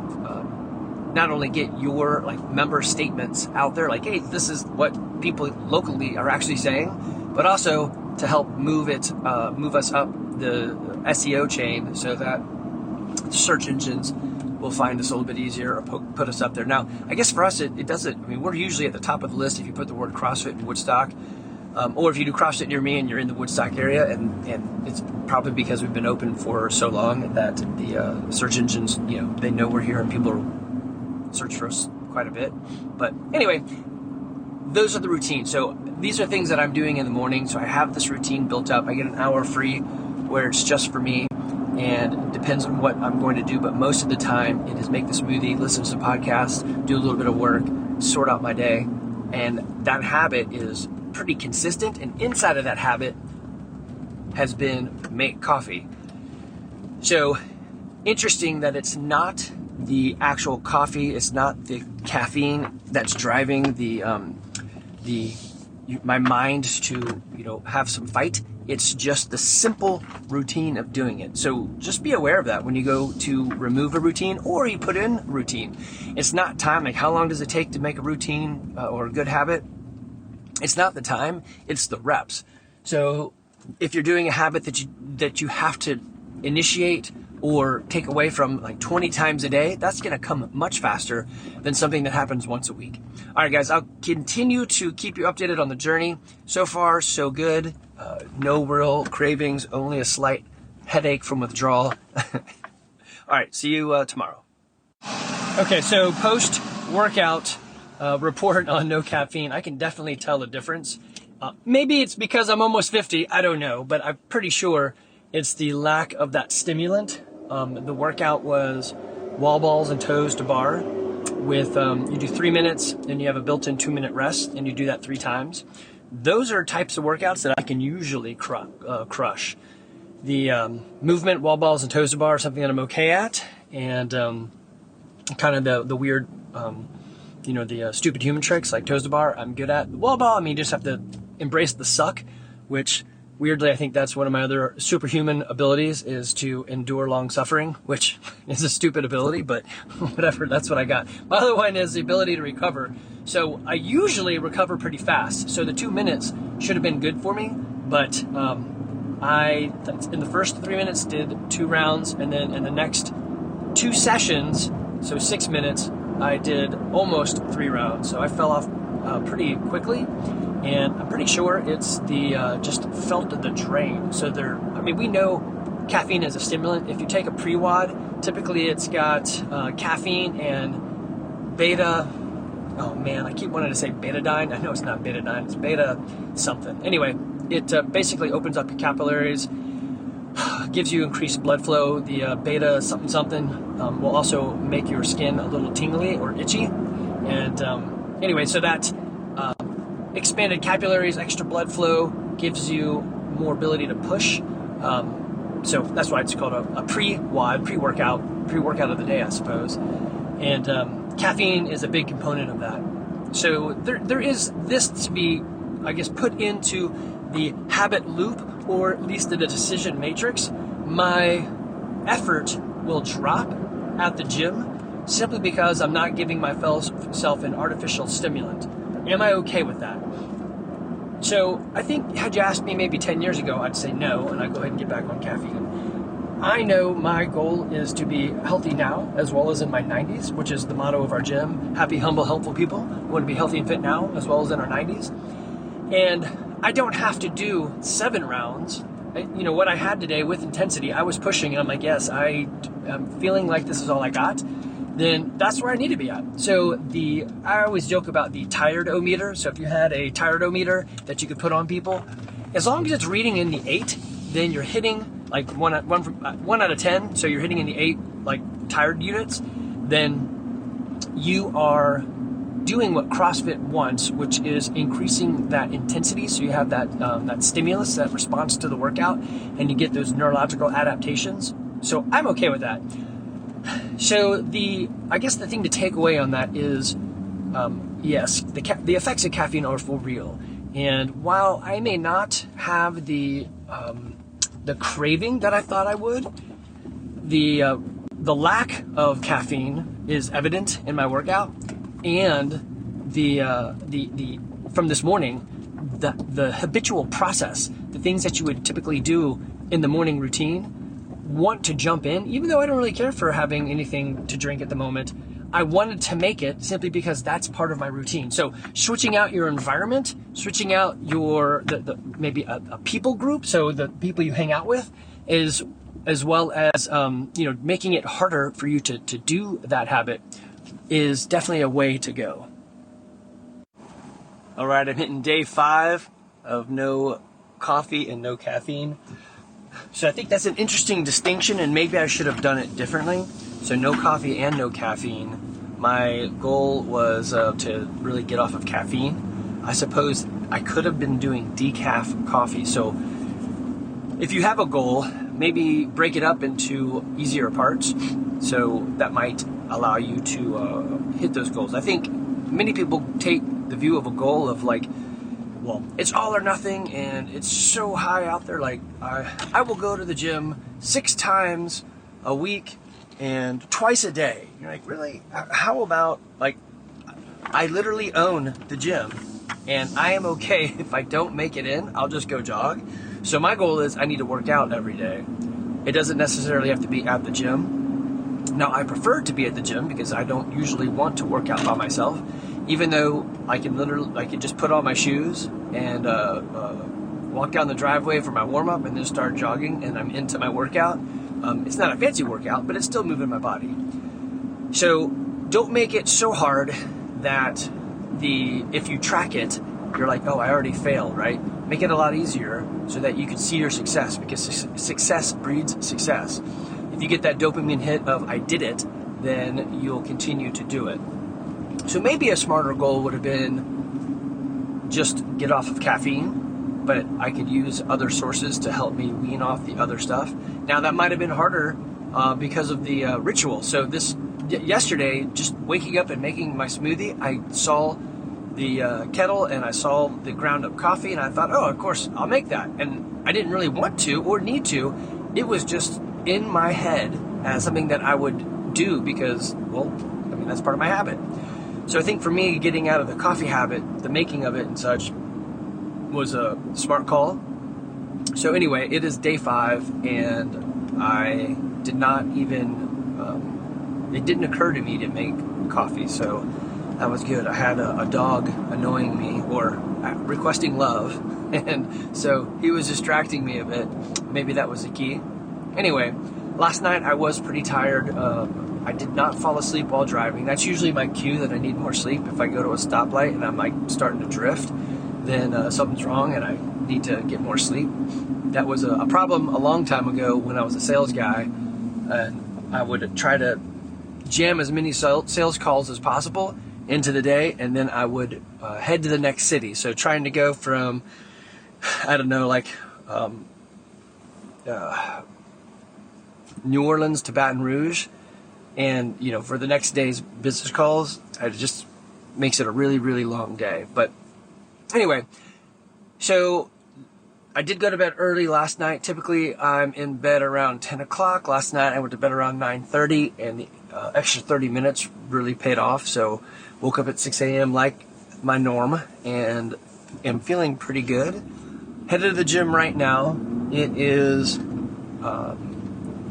not only get your member statements out there, like, hey, this is what people locally are actually saying, but also to help move us up the SEO chain so that search engines will find us a little bit easier, or put us up there. Now, I guess for us, it doesn't. I mean, we're usually at the top of the list if you put the word CrossFit in Woodstock. Or if you do CrossFit near me and you're in the Woodstock area, and it's probably because we've been open for so long that the search engines, they know we're here and people search for us quite a bit. But anyway, those are the routines. So these are things that I'm doing in the morning. So I have this routine built up. I get an hour free where it's just for me, and it depends on what I'm going to do. But most of the time it is make the smoothie, listen to some podcasts, do a little bit of work, sort out my day. And that habit is pretty consistent, and inside of that habit has been make coffee. So interesting that it's not the actual coffee, it's not the caffeine that's driving my mind to have some fight. It's just the simple routine of doing it. So just be aware of that when you go to remove a routine or you put in a routine. It's not time. Like, how long does it take to make a routine or a good habit? It's not the time, it's the reps. So if you're doing a habit that you have to initiate or take away from like 20 times a day, that's going to come much faster than something that happens once a week. All right, guys, I'll continue to keep you updated on the journey. So far, so good. No real cravings, only a slight headache from withdrawal. All right, see you tomorrow. Okay, so post-workout report on no caffeine. I can definitely tell a difference. Maybe it's because I'm almost 50, I don't know, but I'm pretty sure it's the lack of that stimulant. The workout was wall balls and toes to bar with, you do 3 minutes, then you have a built-in 2-minute rest, and you do that 3 times. Those are types of workouts that I can usually crush. The movement, wall balls and toes to bar, are something that I'm okay at, and kind of the weird, the stupid human tricks like toes to bar, I'm good at. The wall ball, I mean, you just have to embrace the suck, which weirdly, I think that's one of my other superhuman abilities, is to endure long suffering, which is a stupid ability, but whatever, that's what I got. My other one is the ability to recover. So I usually recover pretty fast. So the 2 minutes should have been good for me, but I, in the first 3 minutes, did 2 rounds, and then in the next 2 sessions, so 6 minutes, I did almost 3 rounds. So I fell off pretty quickly. And I'm pretty sure it's the just felt the drain. So we know caffeine is a stimulant. If you take a pre-WOD, typically it's got caffeine and beta. Oh man, I keep wanting to say betadine. I know it's not betadine, it's beta something. Anyway, it basically opens up your capillaries, gives you increased blood flow. The beta something will also make your skin a little tingly or itchy. And anyway, so that expanded capillaries, extra blood flow, gives you more ability to push. So that's why it's called a pre-WOD, pre-workout of the day, I suppose. And caffeine is a big component of that. So there is this to be, I guess, put into the habit loop, or at least the decision matrix. My effort will drop at the gym simply because I'm not giving myself an artificial stimulant. Am I okay with that? So I think, had you asked me maybe 10 years ago, I'd say no, and I'd go ahead and get back on caffeine. I know my goal is to be healthy now as well as in my 90s, which is the motto of our gym. Happy, humble, helpful people. We want to be healthy and fit now as well as in our 90s. And I don't have to do 7 rounds. What I had today with intensity, I was pushing, and I'm like, yes, I'm feeling like this is all I got. Then that's where I need to be at. So I always joke about the tired-o-meter. So if you had a tired-o-meter that you could put on people, as long as it's reading in the 8, then you're hitting like 1 out of 10. So you're hitting in the 8 like tired units. Then you are doing what CrossFit wants, which is increasing that intensity. So you have that stimulus, that response to the workout, and you get those neurological adaptations. So I'm okay with that. So I guess the thing to take away on that is, yes, the effects of caffeine are for real. And while I may not have the craving that I thought I would, the lack of caffeine is evident in my workout, and the from this morning, the habitual process, the things that you would typically do in the morning routine, want to jump in, even though I don't really care for having anything to drink at the moment. I wanted to make it simply because that's part of my routine. So switching out your environment, switching out your maybe a people group, so the people you hang out with, is as well as making it harder for you to do that habit, is definitely a way to go. All right, I'm hitting day 5 of no coffee and no caffeine. So I think that's an interesting distinction, and maybe I should have done it differently. So no coffee and no caffeine. My goal was to really get off of caffeine. I suppose I could have been doing decaf coffee. So if you have a goal, maybe break it up into easier parts. So that might allow you to hit those goals. I think many people take the view of a goal of like well, it's all or nothing, and it's so high out there. Like, I will go to the gym 6 times a week and twice a day. You're like, really? How about, like, I literally own the gym, and I am okay if I don't make it in. I'll just go jog. So my goal is I need to work out every day. It doesn't necessarily have to be at the gym. Now, I prefer to be at the gym because I don't usually want to work out by myself, even though I can just put on my shoes and walk down the driveway for my warm-up and then start jogging, and I'm into my workout. It's not a fancy workout, but it's still moving my body. So don't make it so hard that if you track it, you're like, oh, I already failed, right? Make it a lot easier so that you can see your success, because success breeds success. If you get that dopamine hit of I did it, then you'll continue to do it. So maybe a smarter goal would have been just get off of caffeine, but I could use other sources to help me wean off the other stuff. Now, that might have been harder because of the ritual. So yesterday, just waking up and making my smoothie, I saw the kettle and I saw the ground up coffee, and I thought, oh, of course, I'll make that. And I didn't really want to or need to. It was just in my head as something that I would do because, well, I mean, that's part of my habit. So I think for me, getting out of the coffee habit, the making of it and such, was a smart call. So anyway, it is day 5, and I did not even, it didn't occur to me to make coffee, so that was good. I had a dog annoying me or requesting love, and so he was distracting me a bit. Maybe that was the key. Anyway, last night I was pretty tired. I did not fall asleep while driving. That's usually my cue that I need more sleep. If I go to a stoplight and I'm like starting to drift, then something's wrong and I need to get more sleep. That was a problem a long time ago when I was a sales guy, and I would try to jam as many sales calls as possible into the day, and then I would head to the next city. So trying to go from, I don't know, like New Orleans to Baton Rouge, and for the next day's business calls, it just makes it a really, really long day. But anyway, so I did go to bed early last night. Typically, I'm in bed around 10 o'clock. Last night, I went to bed around 9:30, and the extra 30 minutes really paid off. So woke up at 6 a.m. like my norm, and am feeling pretty good. Headed to the gym right now. It is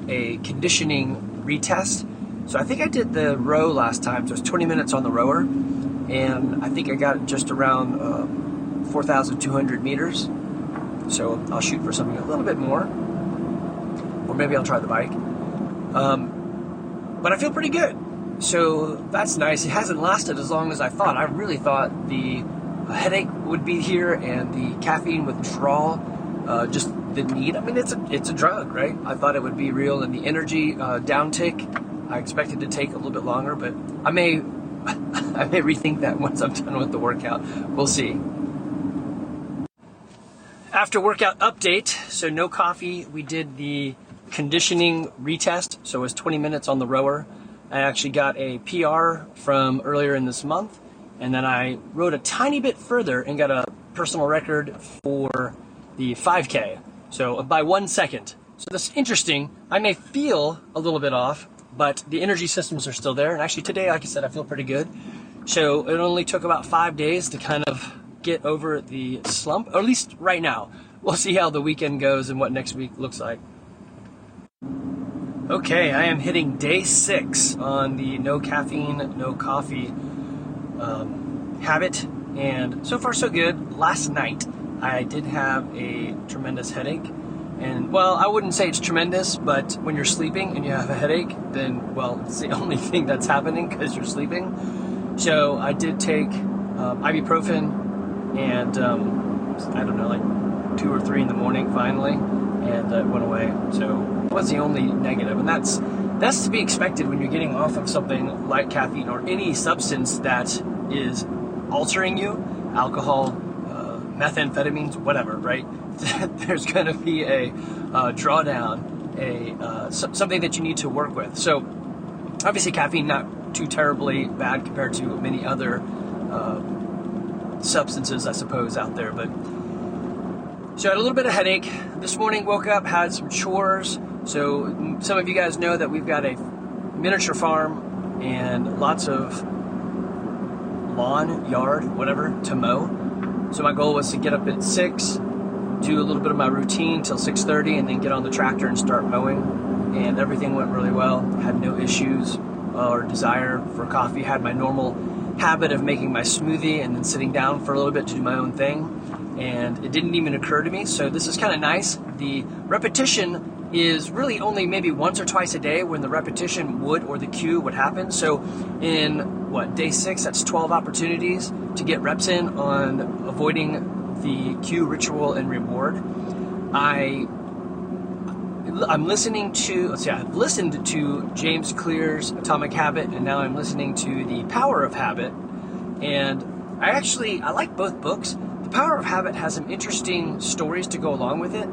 a conditioning retest. So I think I did the row last time. So it's 20 minutes on the rower, and I think I got just around 4,200 meters. So I'll shoot for something a little bit more, or maybe I'll try the bike. But I feel pretty good, so that's nice. It hasn't lasted as long as I thought. I really thought the headache would be here and the caffeine withdrawal, just the need. I mean, it's a drug, right? I thought it would be real, and the energy downtick, I expected to take a little bit longer, but I may rethink that once I'm done with the workout. We'll see. After workout update, so no coffee. We did the conditioning retest, so it was 20 minutes on the rower. I actually got a PR from earlier in this month, and then I rode a tiny bit further and got a personal record for the 5K, so by 1 second. So that's interesting. I may feel a little bit off, but the energy systems are still there. And actually today, like I said, I feel pretty good. So it only took about 5 days to kind of get over the slump, or at least right now. We'll see how the weekend goes and what next week looks like. Okay, I am hitting day 6 on the no caffeine, no coffee habit, and so far so good. Last night, I did have a tremendous headache, and well, I wouldn't say it's tremendous, but when you're sleeping and you have a headache, then, well, it's the only thing that's happening because you're sleeping. So I did take ibuprofen, and I don't know, like 2 or 3 in the morning finally, and it went away. So that was the only negative, and that's to be expected when you're getting off of something like caffeine or any substance that is altering you, alcohol, methamphetamines, whatever, right? There's going to be a drawdown, something that you need to work with. So obviously caffeine not too terribly bad compared to many other substances, I suppose, out there. But so I had a little bit of headache this morning. Woke up, had some chores. So some of you guys know that we've got a miniature farm and lots of lawn, yard, whatever, to mow. So my goal was to get up at 6, do a little bit of my routine till 6:30, and then get on the tractor and start mowing. And everything went really well. Had no issues or desire for coffee. Had my normal habit of making my smoothie and then sitting down for a little bit to do my own thing. And it didn't even occur to me. So this is kind of nice. The repetition is really only maybe once or twice a day when the repetition would, or the cue would happen. So in day 6, that's 12 opportunities to get reps in on avoiding the cue, ritual, and reward. I'm listening to, I've listened to James Clear's Atomic Habit, and now I'm listening to The Power of Habit. And I like both books. The Power of Habit has some interesting stories to go along with it.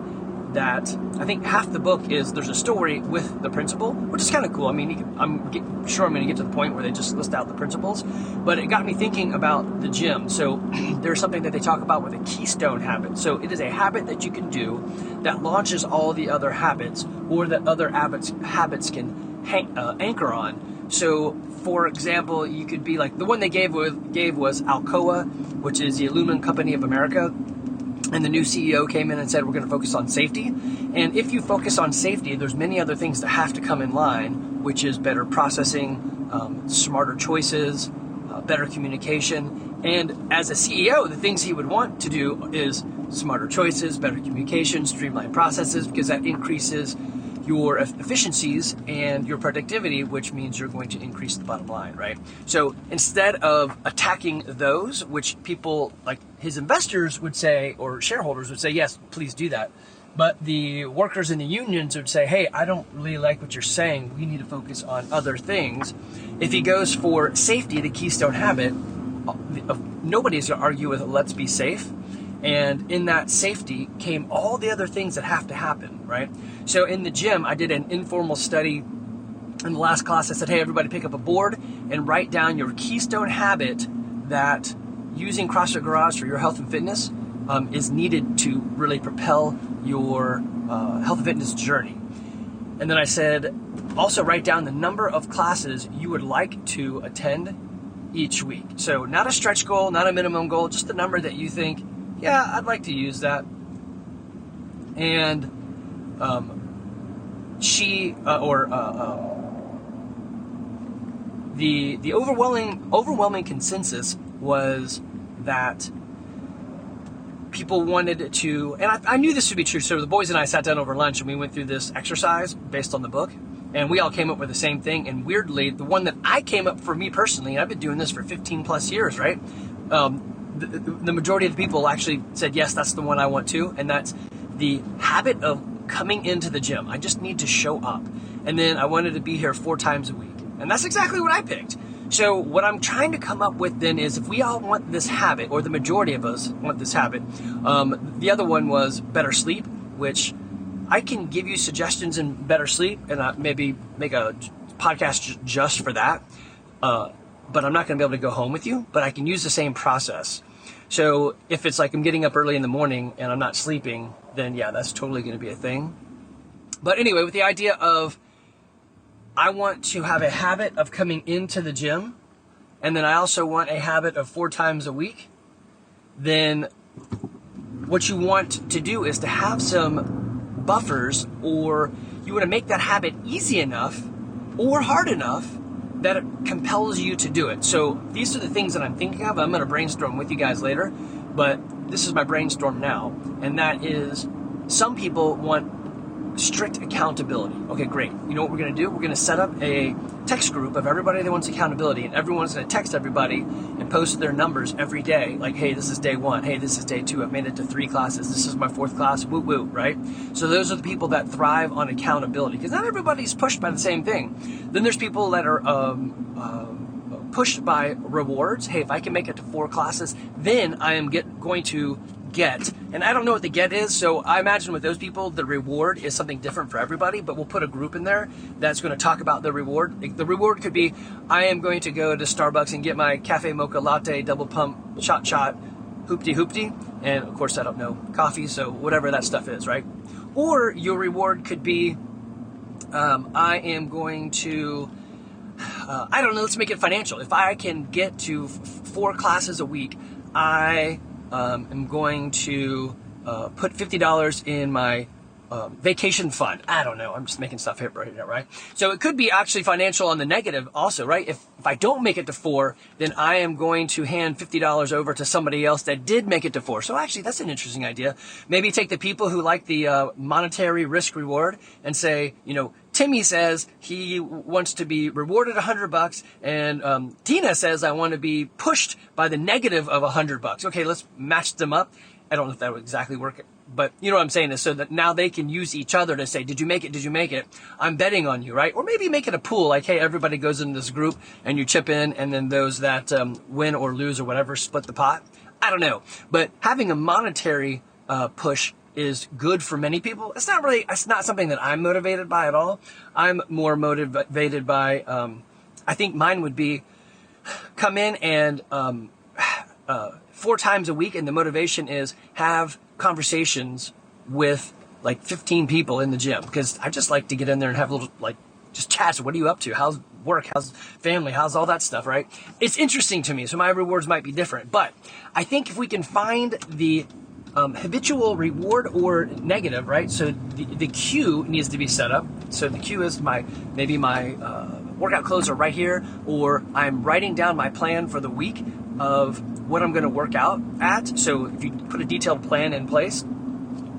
That I think half the book is there's a story with the principle, which is kind of cool. I mean, I'm sure I'm going to get to the point where they just list out the principles, but it got me thinking about the gym. So there's something that they talk about with a keystone habit. So it is a habit that you can do that launches all the other habits, or that other habits can anchor on. So, for example, you could be like the one they gave was Alcoa, which is the Aluminum Company of America. And the new CEO came in and said, we're going to focus on safety. And if you focus on safety, there's many other things that have to come in line, which is better processing, smarter choices, better communication. And as a CEO, the things he would want to do is smarter choices, better communication, streamlined processes, because that increases your efficiencies and your productivity, which means you're going to increase the bottom line, right? So instead of attacking those, which people like his investors would say, or shareholders would say, yes, please do that. But the workers in the unions would say, hey, I don't really like what you're saying. We need to focus on other things. If he goes for safety, the keystone habit, nobody's going to argue with let's be safe. And in that safety came all the other things that have to happen, right? So in the gym, I did an informal study in the last class. I said, hey, everybody pick up a board and write down your keystone habit that using CrossFit Garage for your health and fitness is needed to really propel your health and fitness journey. And then I said, also write down the number of classes you would like to attend each week. So not a stretch goal, not a minimum goal, just the number that you think, yeah, I'd like to use that. And the overwhelming consensus was that people wanted to, and I knew this would be true. So the boys and I sat down over lunch and we went through this exercise based on the book, and we all came up with the same thing. And weirdly, the one that I came up for me personally, and I've been doing this for 15 plus years, right? The majority of the people actually said, yes, that's the one I want to. And that's the habit of coming into the gym. I just need to show up. And then I wanted to be here 4 times a week. And that's exactly what I picked. So what I'm trying to come up with then is if we all want this habit, or the majority of us want this habit, the other one was better sleep, which I can give you suggestions in better sleep and maybe make a podcast just for that. But I'm not going to be able to go home with you, but I can use the same process. So if it's like I'm getting up early in the morning and I'm not sleeping, then yeah, that's totally going to be a thing. But anyway, with the idea of I want to have a habit of coming into the gym, and then I also want a habit of 4 times a week, then what you want to do is to have some buffers, or you want to make that habit easy enough or hard enough that it compels you to do it. So these are the things that I'm thinking of. I'm going to brainstorm with you guys later, but this is my brainstorm now. And that is, some people want strict accountability. Okay, great. You know what we're going to do? We're going to set up a text group of everybody that wants accountability, and everyone's going to text everybody and post their numbers every day. Like, hey, this is day 1. Hey, this is day 2. I've made it to 3 classes. This is my 4th class. Woo woo, right? So those are the people that thrive on accountability, because not everybody's pushed by the same thing. Then there's people that are pushed by rewards. Hey, if I can make it to 4 classes, then I am going to get, and I don't know what the get is, so I imagine with those people the reward is something different for everybody, but we'll put a group in there that's going to talk about the reward. The reward could be, I am going to go to Starbucks and get my cafe mocha latte double pump shot hoopty hoopty. And of course, I don't know coffee, so whatever that stuff is, right? Or your reward could be, I am going to, I don't know, let's make it financial. If I can get to 4 classes a week, I am going to put $50 in my vacation fund. I don't know. I'm just making stuff up right now, right? So it could be actually financial on the negative also, right? If I don't make it to 4, then I am going to hand $50 over to somebody else that did make it to 4. So actually, that's an interesting idea. Maybe take the people who like the monetary risk reward and say, you know, Timmy says he wants to be rewarded $100, and Tina says I want to be pushed by the negative of $100. Okay, let's match them up. I don't know if that would exactly work, but you know what I'm saying is so that now they can use each other to say, did you make it? Did you make it? I'm betting on you, right? Or maybe make it a pool, like, hey, everybody goes in this group and you chip in, and then those that win or lose or whatever split the pot. I don't know. But having a monetary push is good for many people. It's not something that I'm motivated by at all. I'm more motivated by, I think mine would be come in and 4 times a week, and the motivation is have conversations with like 15 people in the gym, because I just like to get in there and have a little, like, just chats. What are you up to? How's work? How's family? How's all that stuff, right? It's interesting to me, so my rewards might be different. But I think if we can find the habitual reward or negative, right? So the cue needs to be set up. So the cue is maybe my workout clothes are right here, or I'm writing down my plan for the week of what I'm going to work out at. So if you put a detailed plan in place,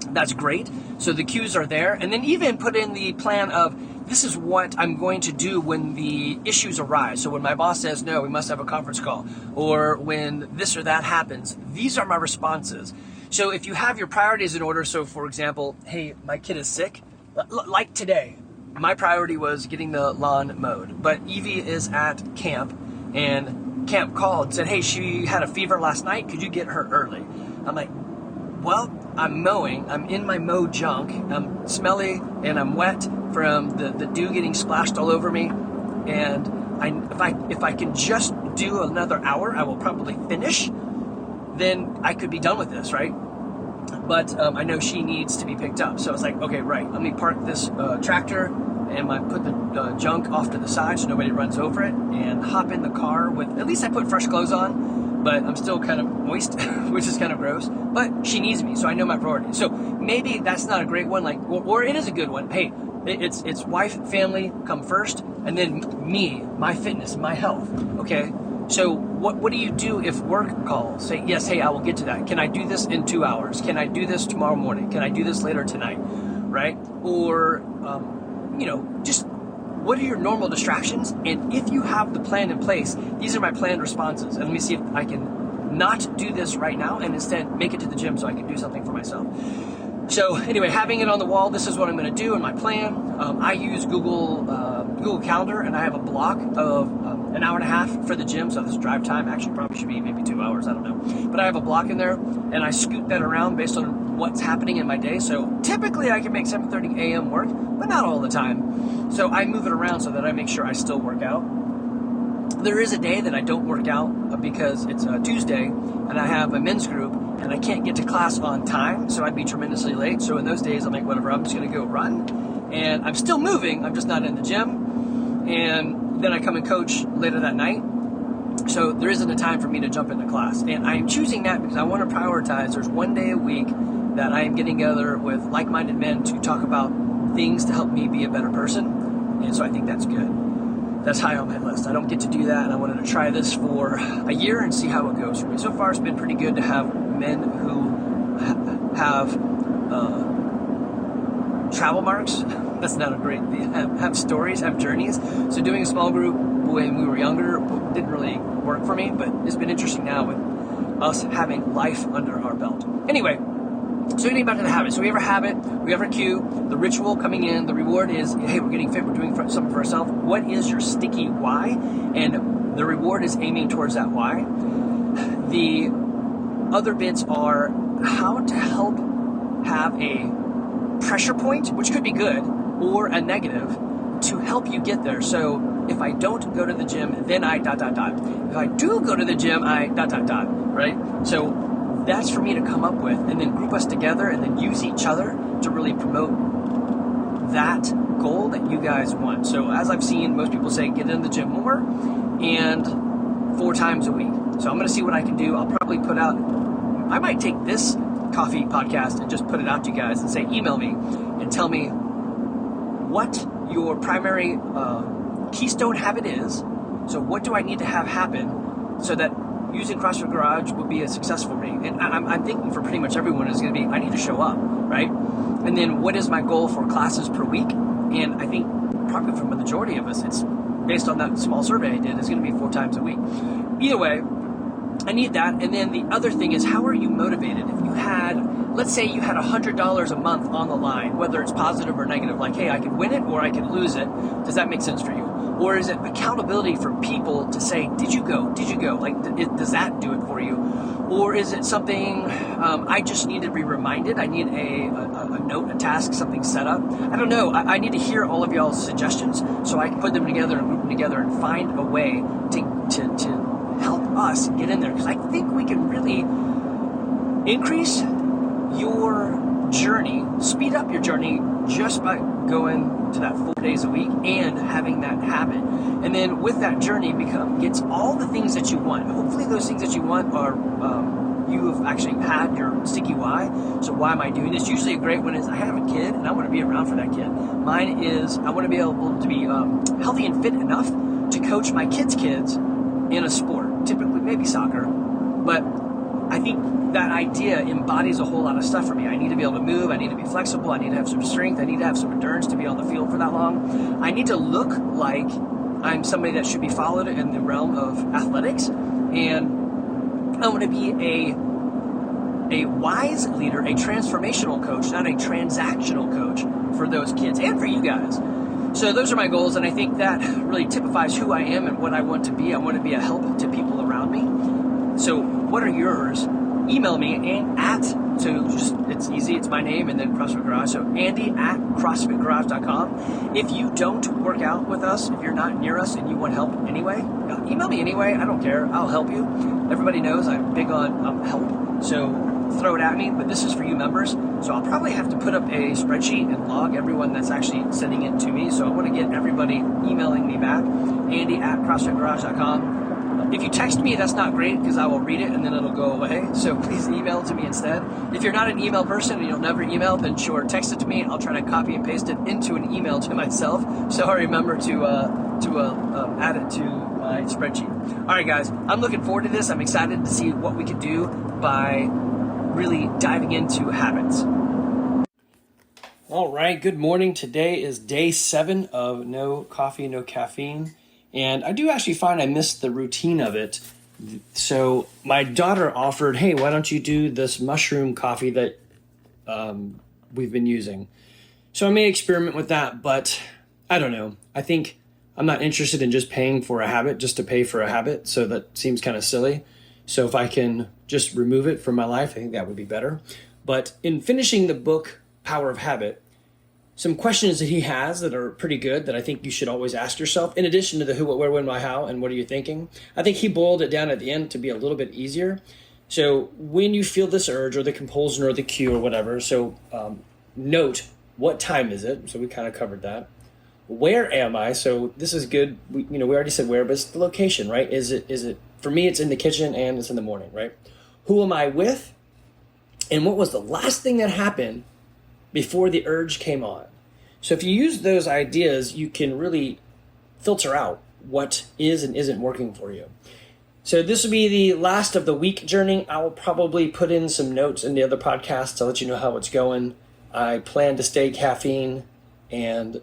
that's great. So the cues are there. And then even put in the plan of, this is what I'm going to do when the issues arise. So when my boss says, no, we must have a conference call, or when this or that happens, these are my responses. So if you have your priorities in order, so for example, hey, my kid is sick, like today, my priority was getting the lawn mowed, but Evie is at camp, and camp called and said, hey, she had a fever last night, could you get her early? I'm like, well, I'm mowing, I'm in my mow junk, I'm smelly and I'm wet from the dew getting splashed all over me, and if I can just do another hour, I will probably finish, then I could be done with this, right? But I know she needs to be picked up, so I was like, okay, right, let me park this tractor and I put the junk off to the side so nobody runs over it, and hop in the car with, at least I put fresh clothes on, but I'm still kind of moist, which is kind of gross, but she needs me, so I know my priorities. So maybe that's not a great one, like, or it is a good one. Hey, it's wife, family come first, and then me, my fitness, my health, okay? So what do you do if work calls? Say, yes, hey, I will get to that. Can I do this in 2 hours? Can I do this tomorrow morning? Can I do this later tonight, right? Or, just what are your normal distractions? And if you have the plan in place, these are my planned responses. And let me see if I can not do this right now and instead make it to the gym so I can do something for myself. So anyway, having it on the wall, this is what I'm going to do in my plan. I use Google Calendar, and I have a block of an hour and a half for the gym. So this drive time actually probably should be maybe 2 hours. I don't know. But I have a block in there, and I scoot that around based on what's happening in my day. So typically I can make 7:30 a.m. work, but not all the time. So I move it around so that I make sure I still work out. There is a day that I don't work out because it's a Tuesday, and I have a men's group, and I can't get to class on time, so I'd be tremendously late. So in those days, I'm like, whatever, I'm just going to go run. And I'm still moving, I'm just not in the gym. And then I come and coach later that night. So there isn't a time for me to jump into class. And I'm choosing that because I want to prioritize. There's one day a week that I am getting together with like-minded men to talk about things to help me be a better person. And so I think that's good. That's high on my list. I don't get to do that, and I wanted to try this for a year and see how it goes for me. So far, it's been pretty good to have men who have travel marks. That's not a great thing. Have stories, have journeys. So doing a small group when we were younger didn't really work for me, but it's been interesting now with us having life under our belt. Anyway, so getting back to the habit. So we have a habit, we have our cue, the ritual coming in, the reward is, hey, we're getting fit, we're doing something for ourselves. What is your sticky why? And the reward is aiming towards that why. The other bits are how to help have a pressure point, which could be good, or a negative, to help you get there. So if I don't go to the gym, then I ... If I do go to the gym, I ... right? So that's for me to come up with and then group us together and then use each other to really promote that goal that you guys want. So as I've seen, most people say get in the gym more and 4 times a week. So I'm going to see what I can do. I'll probably I might take this coffee podcast and just put it out to you guys and say, email me and tell me what your primary keystone habit is. So what do I need to have happen so that using CrossFit Garage would be a successful for me? And I'm thinking for pretty much everyone is going to be, I need to show up, right? And then what is my goal for classes per week? And I think probably for the majority of us, it's based on that small survey I did, it's going to be 4 times a week. Either way, I need that. And then the other thing is, how are you motivated? If you had, let's say you had $100 a month on the line, whether it's positive or negative, like, hey, I could win it or I could lose it. Does that make sense for you? Or is it accountability for people to say, did you go? Did you go? Like, does that do it for you? Or is it something I just need to be reminded? I need a note, a task, something set up. I don't know. I need to hear all of y'all's suggestions so I can put them together and group them together and find a way to help us get in there. Because I think we can really increase your journey, speed up your journey just by going to that 4 days a week and having that habit. And then with that journey gets all the things that you want. Hopefully those things that you want are you have actually had your sticky why. So why am I doing this? Usually a great one is I have a kid and I want to be around for that kid. Mine is I want to be able to be healthy and fit enough to coach my kids' in a sport, typically maybe soccer. But I think that idea embodies a whole lot of stuff for me. I need to be able to move. I need to be flexible. I need to have some strength. I need to have some endurance to be on the field for that long. I need to look like I'm somebody that should be followed in the realm of athletics. And I want to be a wise leader, a transformational coach, not a transactional coach for those kids and for you guys. So those are my goals, and I think that really typifies who I am and what I want to be. I want to be a help to people around me. So what are yours? Email me it's easy, it's my name and then CrossFit Garage. So Andy@CrossFitGarage.com. If you don't work out with us, if you're not near us and you want help anyway, email me anyway. I don't care. I'll help you. Everybody knows I'm big on help. So throw it at me, but this is for you members. So I'll probably have to put up a spreadsheet and log everyone that's actually sending it to me. So I want to get everybody emailing me back, Andy@CrossFitGarage.com. If you text me, that's not great because I will read it and then it'll go away. So please email it to me instead. If you're not an email person and you'll never email, then sure, text it to me. I'll try to copy and paste it into an email to myself. So I'll remember to add it to my spreadsheet. All right, guys, I'm looking forward to this. I'm excited to see what we can do by really diving into habits. All right, good morning. Today is day 7 of no coffee, no caffeine. And I do actually find I missed the routine of it. So my daughter offered, hey, why don't you do this mushroom coffee that we've been using? So I may experiment with that, but I don't know. I think I'm not interested in just paying for a habit just to pay for a habit. So that seems kind of silly. So if I can just remove it from my life, I think that would be better. But in finishing the book, Power of Habit, some questions that he has that are pretty good that I think you should always ask yourself, in addition to the who, what, where, when, why, how, and what are you thinking? I think he boiled it down at the end to be a little bit easier. So when you feel this urge or the compulsion or the cue or whatever, so note, what time is it? So we kind of covered that. Where am I? So this is good. We already said where, but it's the location, right? Is it, for me, it's in the kitchen and it's in the morning, right? Who am I with? And what was the last thing that happened before the urge came on? So if you use those ideas, you can really filter out what is and isn't working for you. So this will be the last of the week journey. I will probably put in some notes in the other podcasts to let you know how it's going. I plan to stay caffeine and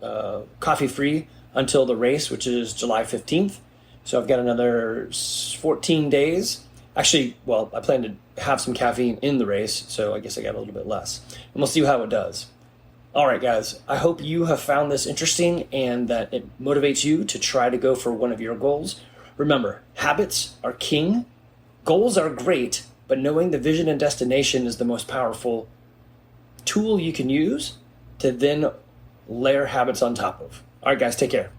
coffee free until the race, which is July 15th. So I've got another 14 days. Actually, well, I plan to have some caffeine in the race, so I guess I got a little bit less. And we'll see how it does. All right, guys, I hope you have found this interesting and that it motivates you to try to go for one of your goals. Remember, habits are king. Goals are great, but knowing the vision and destination is the most powerful tool you can use to then layer habits on top of. All right, guys, take care.